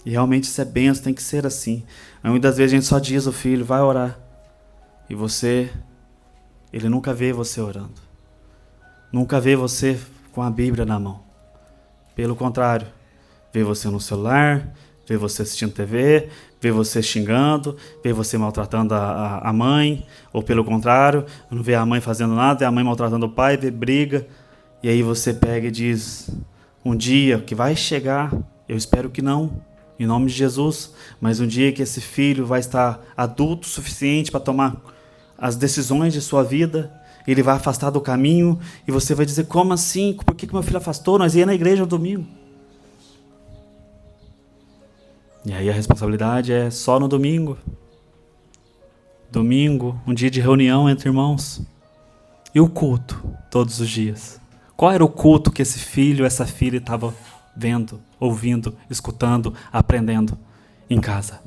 E realmente isso é benção, tem que ser assim. Mas muitas vezes a gente só diz ao filho: vai orar. E ele nunca vê você orando. Nunca vê você com a Bíblia na mão. Pelo contrário, vê você no celular, vê você assistindo TV, vê você xingando, vê você maltratando a mãe, ou pelo contrário, não vê a mãe fazendo nada, vê a mãe maltratando o pai, vê briga, e aí você pega e diz: um dia que vai chegar, eu espero que não, em nome de Jesus, mas um dia que esse filho vai estar adulto o suficiente para tomar as decisões de sua vida, ele vai afastar do caminho, e você vai dizer: como assim? Por que meu filho afastou? Nós ia na igreja no domingo. E aí a responsabilidade é só no domingo. Domingo, um dia de reunião entre irmãos. E o culto, todos os dias. Qual era o culto que esse filho, essa filha estava vendo, ouvindo, escutando, aprendendo em casa?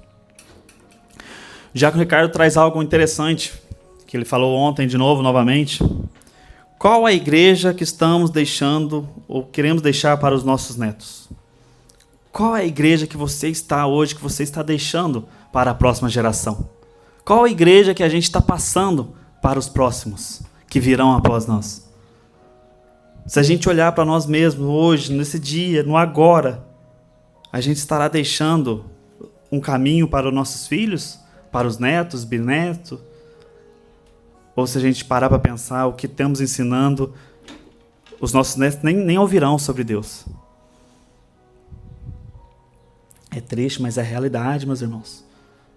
O Diácono Ricardo traz algo interessante, que ele falou ontem de novo, novamente. Qual a igreja que estamos deixando ou queremos deixar para os nossos netos? Qual é a igreja que você está hoje, que você está deixando para a próxima geração? Qual a igreja que a gente está passando para os próximos, que virão após nós? Se a gente olhar para nós mesmos hoje, nesse dia, no agora, a gente estará deixando um caminho para os nossos filhos, para os netos, bisnetos? Ou se a gente parar para pensar o que estamos ensinando, os nossos netos nem ouvirão sobre Deus. É triste, mas é a realidade, meus irmãos.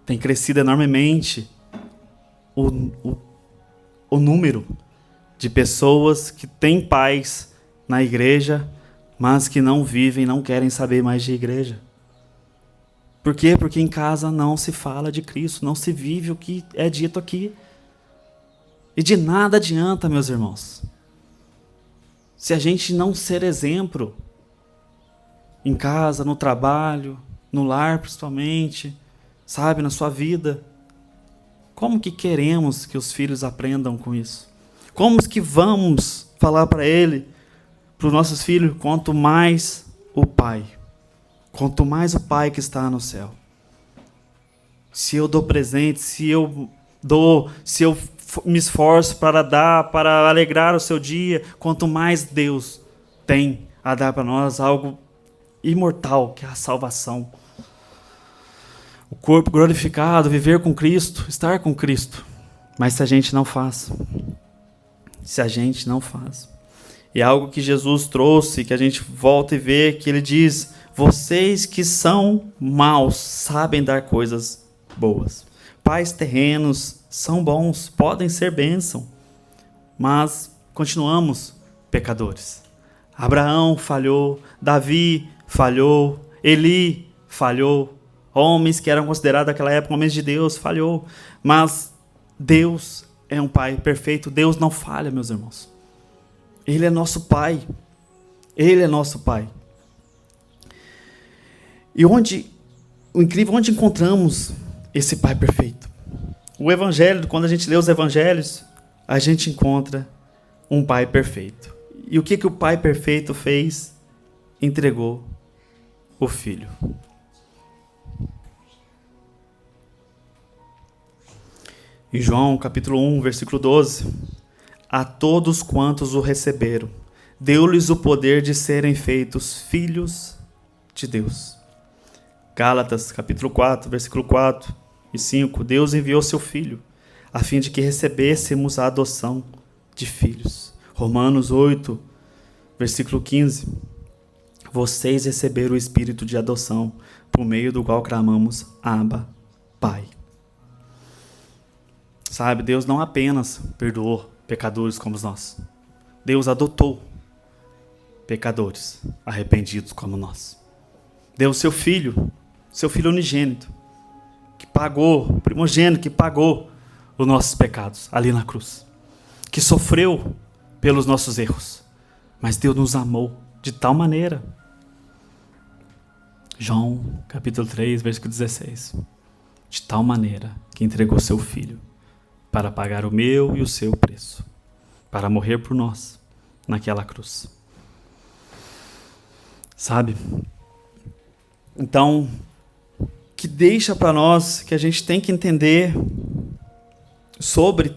Tem crescido enormemente o número de pessoas que têm pais na igreja, mas que não vivem, não querem saber mais de igreja. Por quê? Porque em casa não se fala de Cristo, não se vive o que é dito aqui. E de nada adianta, meus irmãos, se a gente não ser exemplo em casa, no trabalho, no lar principalmente, sabe, na sua vida. Como que queremos que os filhos aprendam com isso? Como que vamos falar para os nossos filhos, quanto mais o Pai que está no céu. Se eu dou presente, se eu me esforço para dar, para alegrar o seu dia, quanto mais Deus tem a dar para nós algo imortal, que é a salvação. O corpo glorificado, viver com Cristo, estar com Cristo. Mas se a gente não faz. E é algo que Jesus trouxe, que a gente volta e vê, que ele diz: vocês que são maus, sabem dar coisas boas. Pais terrenos são bons, podem ser bênção, mas continuamos pecadores. Abraão falhou, Davi falhou, Eli falhou, homens que eram considerados naquela época homens de Deus, falhou. Mas Deus é um Pai perfeito, Deus não falha, meus irmãos. Ele é nosso Pai. Ele é nosso Pai. E o incrível, onde encontramos esse Pai perfeito? O Evangelho, quando a gente lê os Evangelhos, a gente encontra um Pai perfeito. E o que o Pai perfeito fez? Entregou o Filho. Em João capítulo 1, versículo 12: a todos quantos o receberam, deu-lhes o poder de serem feitos filhos de Deus. Gálatas capítulo 4, versículo 4 e 5: Deus enviou seu Filho, a fim de que recebêssemos a adoção de filhos. Romanos 8, versículo 15: vocês receberam o Espírito de adoção, por meio do qual clamamos: Abba, Pai. Sabe, Deus não apenas perdoou pecadores como nós. Deus adotou pecadores arrependidos como nós. Deu seu Filho unigênito, que pagou, primogênito, que pagou os nossos pecados ali na cruz. Que sofreu pelos nossos erros, Mas Deus nos amou de tal maneira. João, capítulo 3, versículo 16. De tal maneira que entregou seu Filho para pagar o meu e o seu preço, para morrer por nós naquela cruz. Sabe? Então, que deixa para nós que a gente tem que entender sobre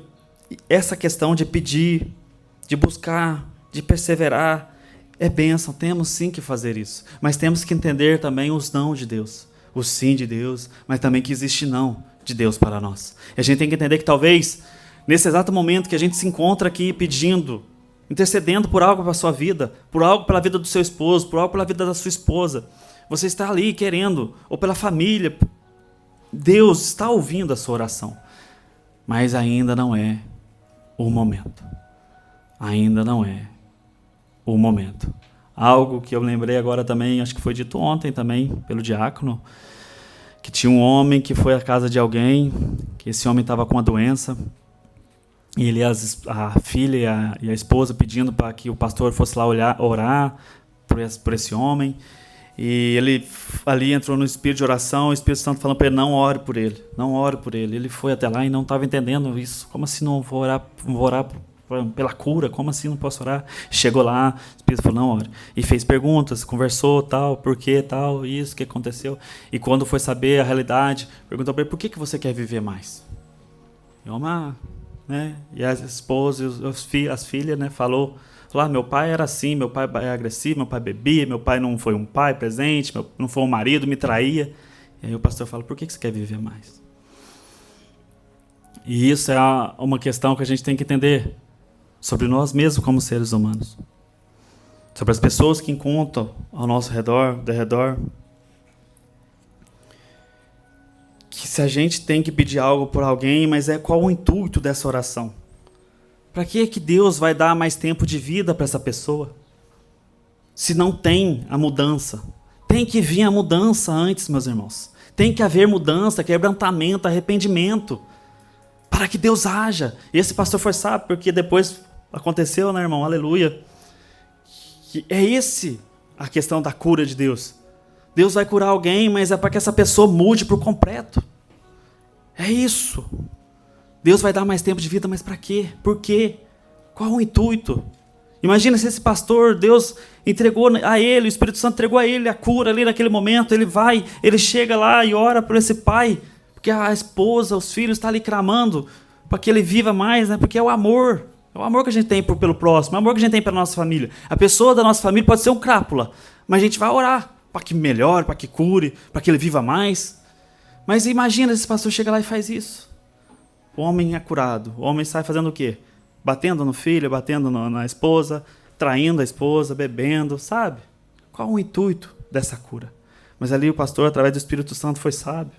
essa questão de pedir, de buscar, de perseverar. É bênção, temos sim que fazer isso. Mas temos que entender também os não de Deus. O sim de Deus, mas também que existe não de Deus para nós. E a gente tem que entender que talvez, nesse exato momento que a gente se encontra aqui pedindo, intercedendo por algo para a sua vida, por algo pela vida do seu esposo, por algo pela vida da sua esposa, você está ali querendo, ou pela família, Deus está ouvindo a sua oração. Mas ainda não é o momento. Ainda não é o momento. Algo que eu lembrei agora também, acho que foi dito ontem também, pelo diácono, que tinha um homem que foi à casa de alguém, que esse homem estava com uma doença, e ele, a filha e a esposa pedindo para que o pastor fosse lá orar por esse homem, e ele ali entrou no espírito de oração, o Espírito Santo falando para ele, não ore por ele, não ore por ele. Ele foi até lá e não estava entendendo isso. Como assim não vou orar pela cura? Como assim não posso orar? Chegou lá, o Espírito falou, não ore. E fez perguntas, conversou, tal, por quê, tal, isso, o que aconteceu. E quando foi saber a realidade, perguntou para ele, por que você quer viver mais? E a esposa e as filhas, né, falou, meu pai era assim, meu pai é agressivo, meu pai bebia, meu pai não foi um pai presente, não foi um marido, me traía. E aí o pastor fala, por que você quer viver mais? E isso é uma questão que a gente tem que entender sobre nós mesmos como seres humanos. Sobre as pessoas que encontram ao nosso redor, que se a gente tem que pedir algo por alguém, mas qual o intuito dessa oração? Para que Deus vai dar mais tempo de vida para essa pessoa? Se não tem a mudança. Tem que vir a mudança antes, meus irmãos. Tem que haver mudança, quebrantamento, arrependimento, para que Deus haja. E esse pastor foi sábio, porque depois aconteceu, né, irmão? Aleluia. Que é a questão da cura de Deus. Deus vai curar alguém, mas é para que essa pessoa mude por completo. É isso. Deus vai dar mais tempo de vida, mas para quê? Por quê? Qual o intuito? Imagina se esse pastor, Deus entregou a ele, o Espírito Santo entregou a ele a cura ali naquele momento, ele chega lá e ora por esse pai, porque a esposa, os filhos estão ali clamando para que ele viva mais, né? Porque é o amor que a gente tem pelo próximo, é o amor que a gente tem pela nossa família. A pessoa da nossa família pode ser um crápula, mas a gente vai orar para que melhore, para que cure, para que ele viva mais. Mas imagina se esse pastor chega lá e faz isso. O homem é curado. O homem sai fazendo o quê? Batendo no filho, batendo na esposa, traindo a esposa, bebendo, sabe? Qual o intuito dessa cura? Mas ali o pastor, através do Espírito Santo, foi sábio.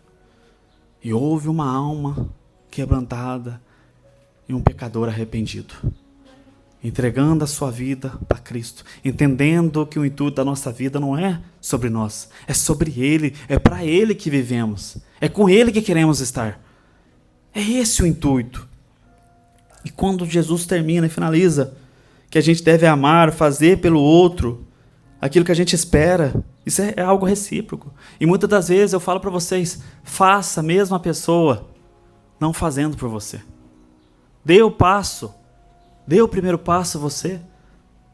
E houve uma alma quebrantada e um pecador arrependido. Entregando a sua vida para Cristo. Entendendo que o intuito da nossa vida não é sobre nós. É sobre Ele. É para Ele que vivemos. É com Ele que queremos estar. É esse o intuito. E quando Jesus termina e finaliza, que a gente deve amar, fazer pelo outro, aquilo que a gente espera, isso é algo recíproco. E muitas das vezes eu falo para vocês, faça mesmo a pessoa não fazendo por você. Dê o passo, dê o primeiro passo você.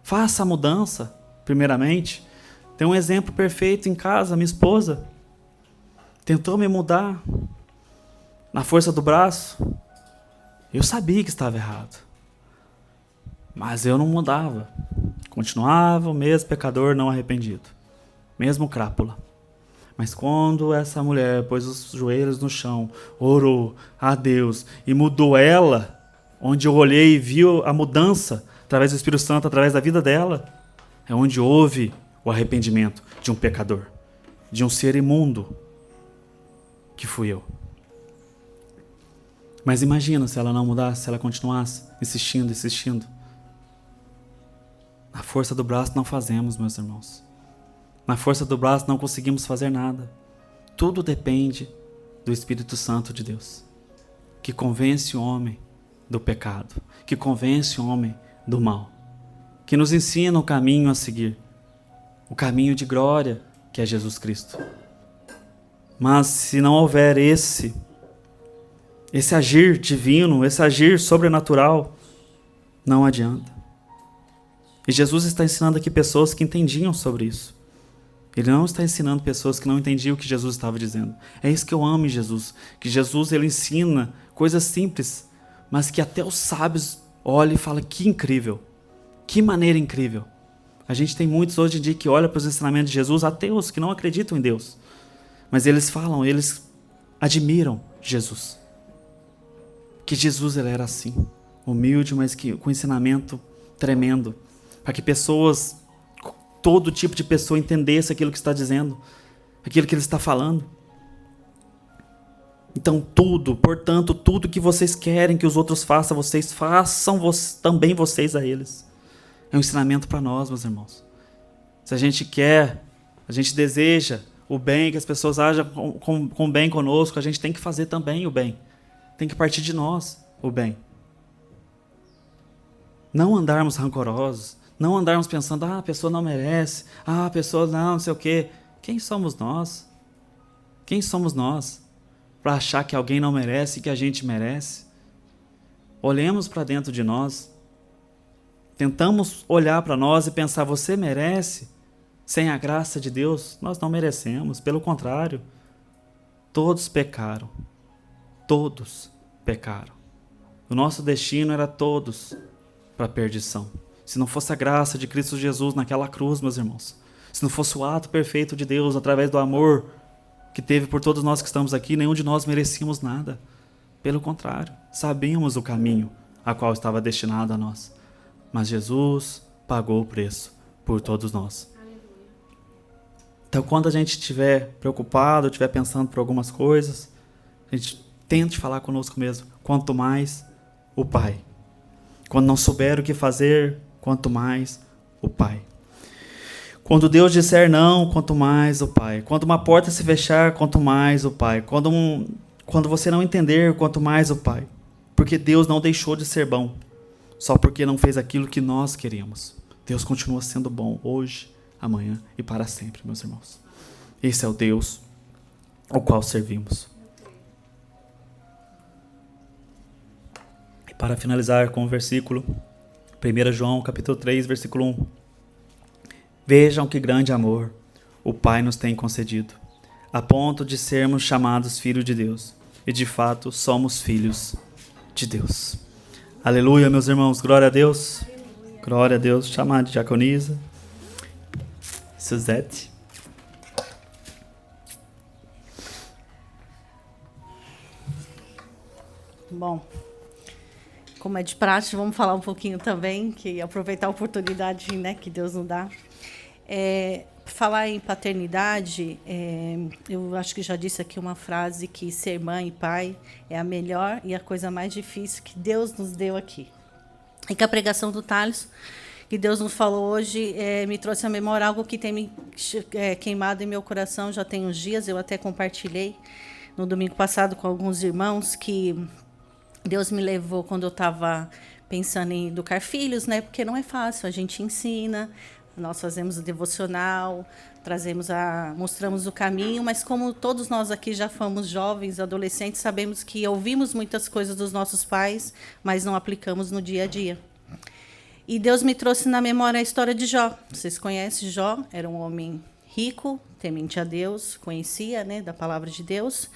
Faça a mudança, primeiramente. Tem um exemplo perfeito em casa, minha esposa tentou me mudar na força do braço. Eu sabia que estava errado, mas eu não mudava. Continuava o mesmo pecador não arrependido, mesmo crápula. Mas quando essa mulher pôs os joelhos no chão, orou a Deus e mudou ela, onde eu olhei e vi a mudança através do Espírito Santo, através da vida dela, é onde houve o arrependimento de um pecador, de um ser imundo, que fui eu. Mas imagina se ela não mudasse, se ela continuasse insistindo. Na força do braço não fazemos, meus irmãos. Na força do braço não conseguimos fazer nada. Tudo depende do Espírito Santo de Deus, que convence o homem do pecado, que convence o homem do mal. que nos ensina o caminho a seguir, o caminho de glória, que é Jesus Cristo. Mas se não houver esse agir divino, esse agir sobrenatural, não adianta. E Jesus está ensinando aqui pessoas que entendiam sobre isso. Ele não está ensinando pessoas que não entendiam o que Jesus estava dizendo. É isso que eu amo em Jesus, que Jesus ele ensina coisas simples, mas que até os sábios olham e falam, que incrível, que maneira incrível. A gente tem muitos hoje em dia que olham para os ensinamentos de Jesus, ateus que não acreditam em Deus, mas eles falam, eles admiram Jesus. Que Jesus ele era assim, humilde, mas com ensinamento tremendo, para que pessoas, todo tipo de pessoa entendesse aquilo que está dizendo, aquilo que ele está falando. Então portanto, tudo que vocês querem que os outros façam, vocês façam também vocês a eles. É um ensinamento para nós, meus irmãos. Se a gente quer, a gente deseja o bem, que as pessoas ajam com bem conosco, a gente tem que fazer também o bem. Tem que partir de nós o bem. Não andarmos rancorosos, não andarmos pensando, a pessoa não merece, a pessoa não sei o quê. Quem somos nós? Quem somos nós para achar que alguém não merece e que a gente merece? Olhemos para dentro de nós. Tentamos olhar para nós e pensar, você merece? Sem a graça de Deus, nós não merecemos. Pelo contrário, todos pecaram. Todos pecaram. O nosso destino era todos para a perdição. Se não fosse a graça de Cristo Jesus naquela cruz, meus irmãos, se não fosse o ato perfeito de Deus através do amor que teve por todos nós que estamos aqui, nenhum de nós merecíamos nada. Pelo contrário, sabíamos o caminho a qual estava destinado a nós. Mas Jesus pagou o preço por todos nós. Então, quando a gente estiver preocupado, estiver pensando por algumas coisas, a gente tente falar conosco mesmo. Quanto mais o Pai. Quando não souber o que fazer, quanto mais o Pai. Quando Deus disser não, quanto mais o Pai. Quando uma porta se fechar, quanto mais o Pai. Quando você não entender, quanto mais o Pai. Porque Deus não deixou de ser bom, só porque não fez aquilo que nós queríamos. Deus continua sendo bom hoje, amanhã e para sempre, meus irmãos. Esse é o Deus ao qual servimos. E para finalizar com o versículo 1 João capítulo 3, versículo 1. Vejam que grande amor o Pai nos tem concedido, a ponto de sermos chamados filhos de Deus. E de fato somos filhos de Deus. Aleluia, meus irmãos, glória a Deus. Glória a Deus. Chamar de diaconisa Suzete. Bom, como é de praxe, vamos falar um pouquinho também, que aproveitar a oportunidade, né, que Deus nos dá. Falar em paternidade, eu acho que já disse aqui uma frase que ser mãe e pai é a melhor e a coisa mais difícil que Deus nos deu aqui. E que a pregação do Thales, que Deus nos falou hoje, me trouxe à memória algo que tem me queimado em meu coração já tem uns dias. Eu até compartilhei no domingo passado com alguns irmãos que Deus me levou quando eu estava pensando em educar filhos, né? Porque não é fácil, a gente ensina. Nós fazemos o devocional, mostramos o caminho, mas como todos nós aqui já fomos jovens, adolescentes, sabemos que ouvimos muitas coisas dos nossos pais, mas não aplicamos no dia a dia. E Deus me trouxe na memória a história de Jó. Vocês conhecem Jó? Era um homem rico, temente a Deus, conhecia, né, da palavra de Deus.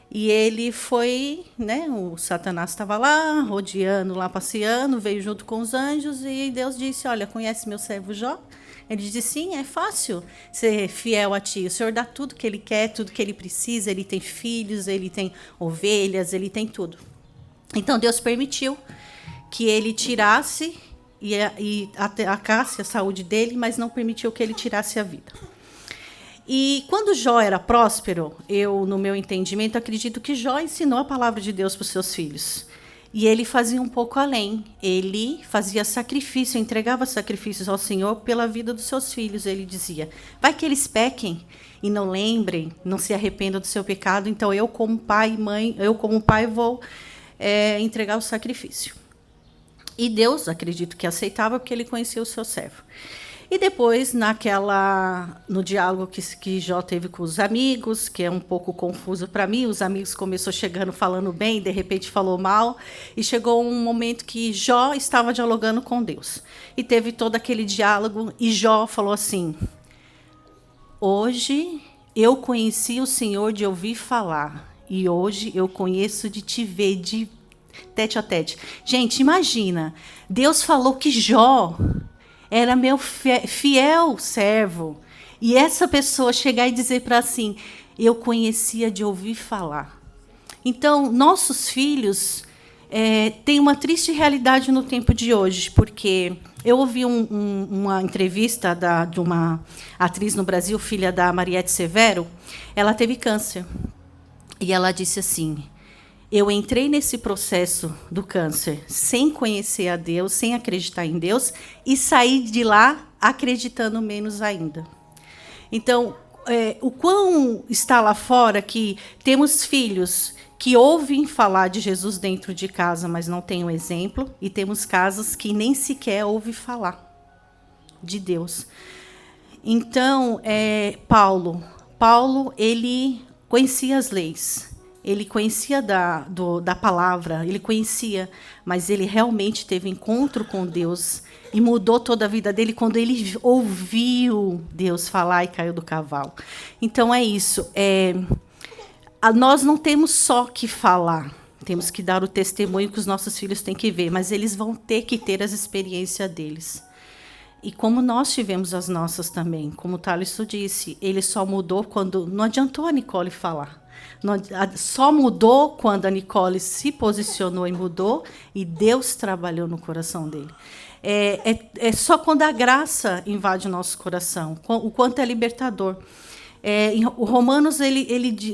E ele foi, né, o Satanás estava lá, rodeando, lá passeando, veio junto com os anjos e Deus disse, olha, conhece meu servo Jó? Ele disse, sim, é fácil ser fiel a ti. O Senhor dá tudo que ele quer, tudo que ele precisa, ele tem filhos, ele tem ovelhas, ele tem tudo. Então Deus permitiu que ele tirasse e atacasse a saúde dele, mas não permitiu que ele tirasse a vida. E quando Jó era próspero, eu, no meu entendimento, acredito que Jó ensinou a palavra de Deus para os seus filhos. E ele fazia um pouco além. Ele fazia sacrifício, entregava sacrifícios ao Senhor pela vida dos seus filhos. Ele dizia, vai que eles pequem e não lembrem, não se arrependam do seu pecado, então eu como pai e mãe, eu como pai vou entregar o sacrifício. E Deus, acredito que aceitava, porque ele conhecia o seu servo. E depois, no diálogo que Jó teve com os amigos, que é um pouco confuso para mim, os amigos começou chegando falando bem, de repente falou mal, e chegou um momento que Jó estava dialogando com Deus. E teve todo aquele diálogo, e Jó falou assim: hoje eu conheci o Senhor de ouvir falar, e hoje eu conheço de te ver de tete a tete. Gente, imagina, Deus falou que Jó era meu fiel servo. E essa pessoa chegar e dizer para assim, eu conhecia de ouvir falar. Então, nossos filhos têm uma triste realidade no tempo de hoje, porque eu ouvi uma entrevista de uma atriz no Brasil, filha da Mariette Severo. Ela teve câncer. E ela disse assim: eu entrei nesse processo do câncer sem conhecer a Deus, sem acreditar em Deus, e saí de lá acreditando menos ainda. Então, o quão está lá fora que temos filhos que ouvem falar de Jesus dentro de casa, mas não têm um exemplo, e temos casas que nem sequer ouvem falar de Deus. Então, Paulo, ele conhecia as leis. Ele conhecia da palavra, ele conhecia, mas ele realmente teve encontro com Deus e mudou toda a vida dele quando ele ouviu Deus falar e caiu do cavalo. Então, é isso. Nós não temos só que falar, temos que dar o testemunho que os nossos filhos têm que ver, mas eles vão ter que ter as experiências deles. E como nós tivemos as nossas também, como o Thales disse, ele só mudou quando... Não adiantou a Nicole falar. Só mudou quando a Nicole se posicionou e mudou, e Deus trabalhou no coração dele. É só quando a graça invade o nosso coração, o quanto é libertador. O Romanos,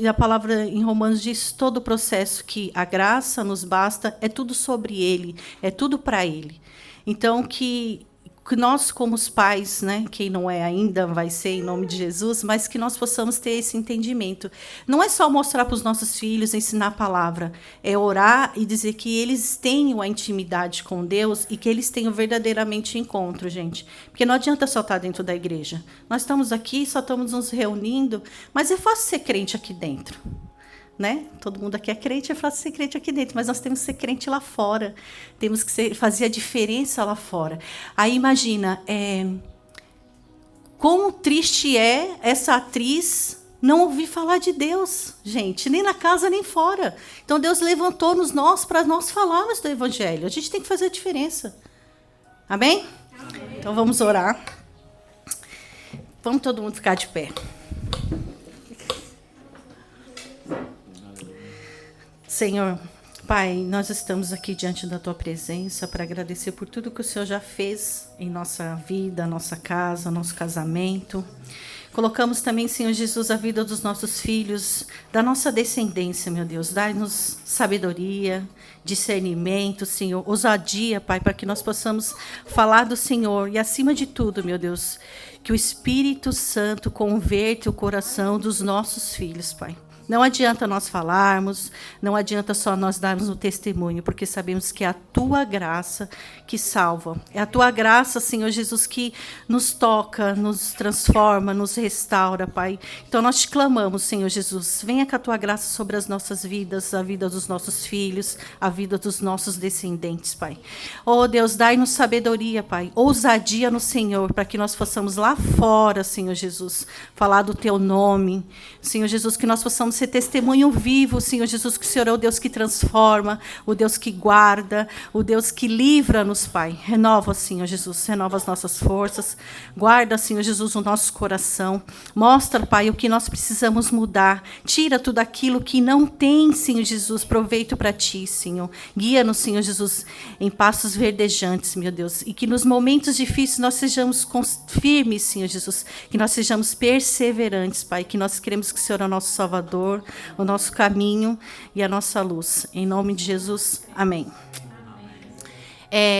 a palavra em Romanos diz todo o processo, que a graça nos basta, é tudo sobre ele, é tudo para ele. Então, que nós, como os pais, né, quem não é ainda vai ser em nome de Jesus, mas que nós possamos ter esse entendimento. Não é só mostrar para os nossos filhos, ensinar a palavra, é orar e dizer que eles tenham a intimidade com Deus e que eles tenham verdadeiramente encontro, gente. Porque não adianta só estar dentro da igreja. Nós estamos aqui, só estamos nos reunindo, mas é fácil ser crente aqui dentro. Né? Todo mundo aqui é crente, é fácil ser crente aqui dentro, mas nós temos que ser crente lá fora, temos que fazer a diferença lá fora. Aí imagina, como triste é essa atriz não ouvir falar de Deus, gente, nem na casa nem fora. Então Deus levantou-nos para nós falarmos do Evangelho, a gente tem que fazer a diferença. Amém? Amém. Então vamos orar. Vamos todo mundo ficar de pé. Senhor, Pai, nós estamos aqui diante da Tua presença para agradecer por tudo que o Senhor já fez em nossa vida, nossa casa, nosso casamento. Colocamos também, Senhor Jesus, a vida dos nossos filhos, da nossa descendência, meu Deus. Dai-nos sabedoria, discernimento, Senhor, ousadia, Pai, para que nós possamos falar do Senhor. E, acima de tudo, meu Deus, que o Espírito Santo converta o coração dos nossos filhos, Pai. Não adianta nós falarmos, não adianta só nós darmos o testemunho, porque sabemos que é a Tua graça que salva. É a Tua graça, Senhor Jesus, que nos toca, nos transforma, nos restaura, Pai. Então nós te clamamos, Senhor Jesus, venha com a Tua graça sobre as nossas vidas, a vida dos nossos filhos, a vida dos nossos descendentes, Pai. Oh Deus, dai-nos sabedoria, Pai, ousadia no Senhor, para que nós possamos lá fora, Senhor Jesus, falar do Teu nome. Senhor Jesus, que nós possamos ser testemunho vivo, Senhor Jesus, que o Senhor é o Deus que transforma, o Deus que guarda, o Deus que livra-nos, Pai. Renova, Senhor Jesus, renova as nossas forças, guarda, Senhor Jesus, o nosso coração. Mostra, Pai, o que nós precisamos mudar. Tira tudo aquilo que não tem, Senhor Jesus, proveito para Ti, Senhor. Guia-nos, Senhor Jesus, em passos verdejantes, meu Deus, e que nos momentos difíceis nós sejamos firmes, Senhor Jesus, que nós sejamos perseverantes, Pai, que nós queremos que o Senhor é o nosso Salvador, o nosso caminho e a nossa luz. Em nome de Jesus, amém.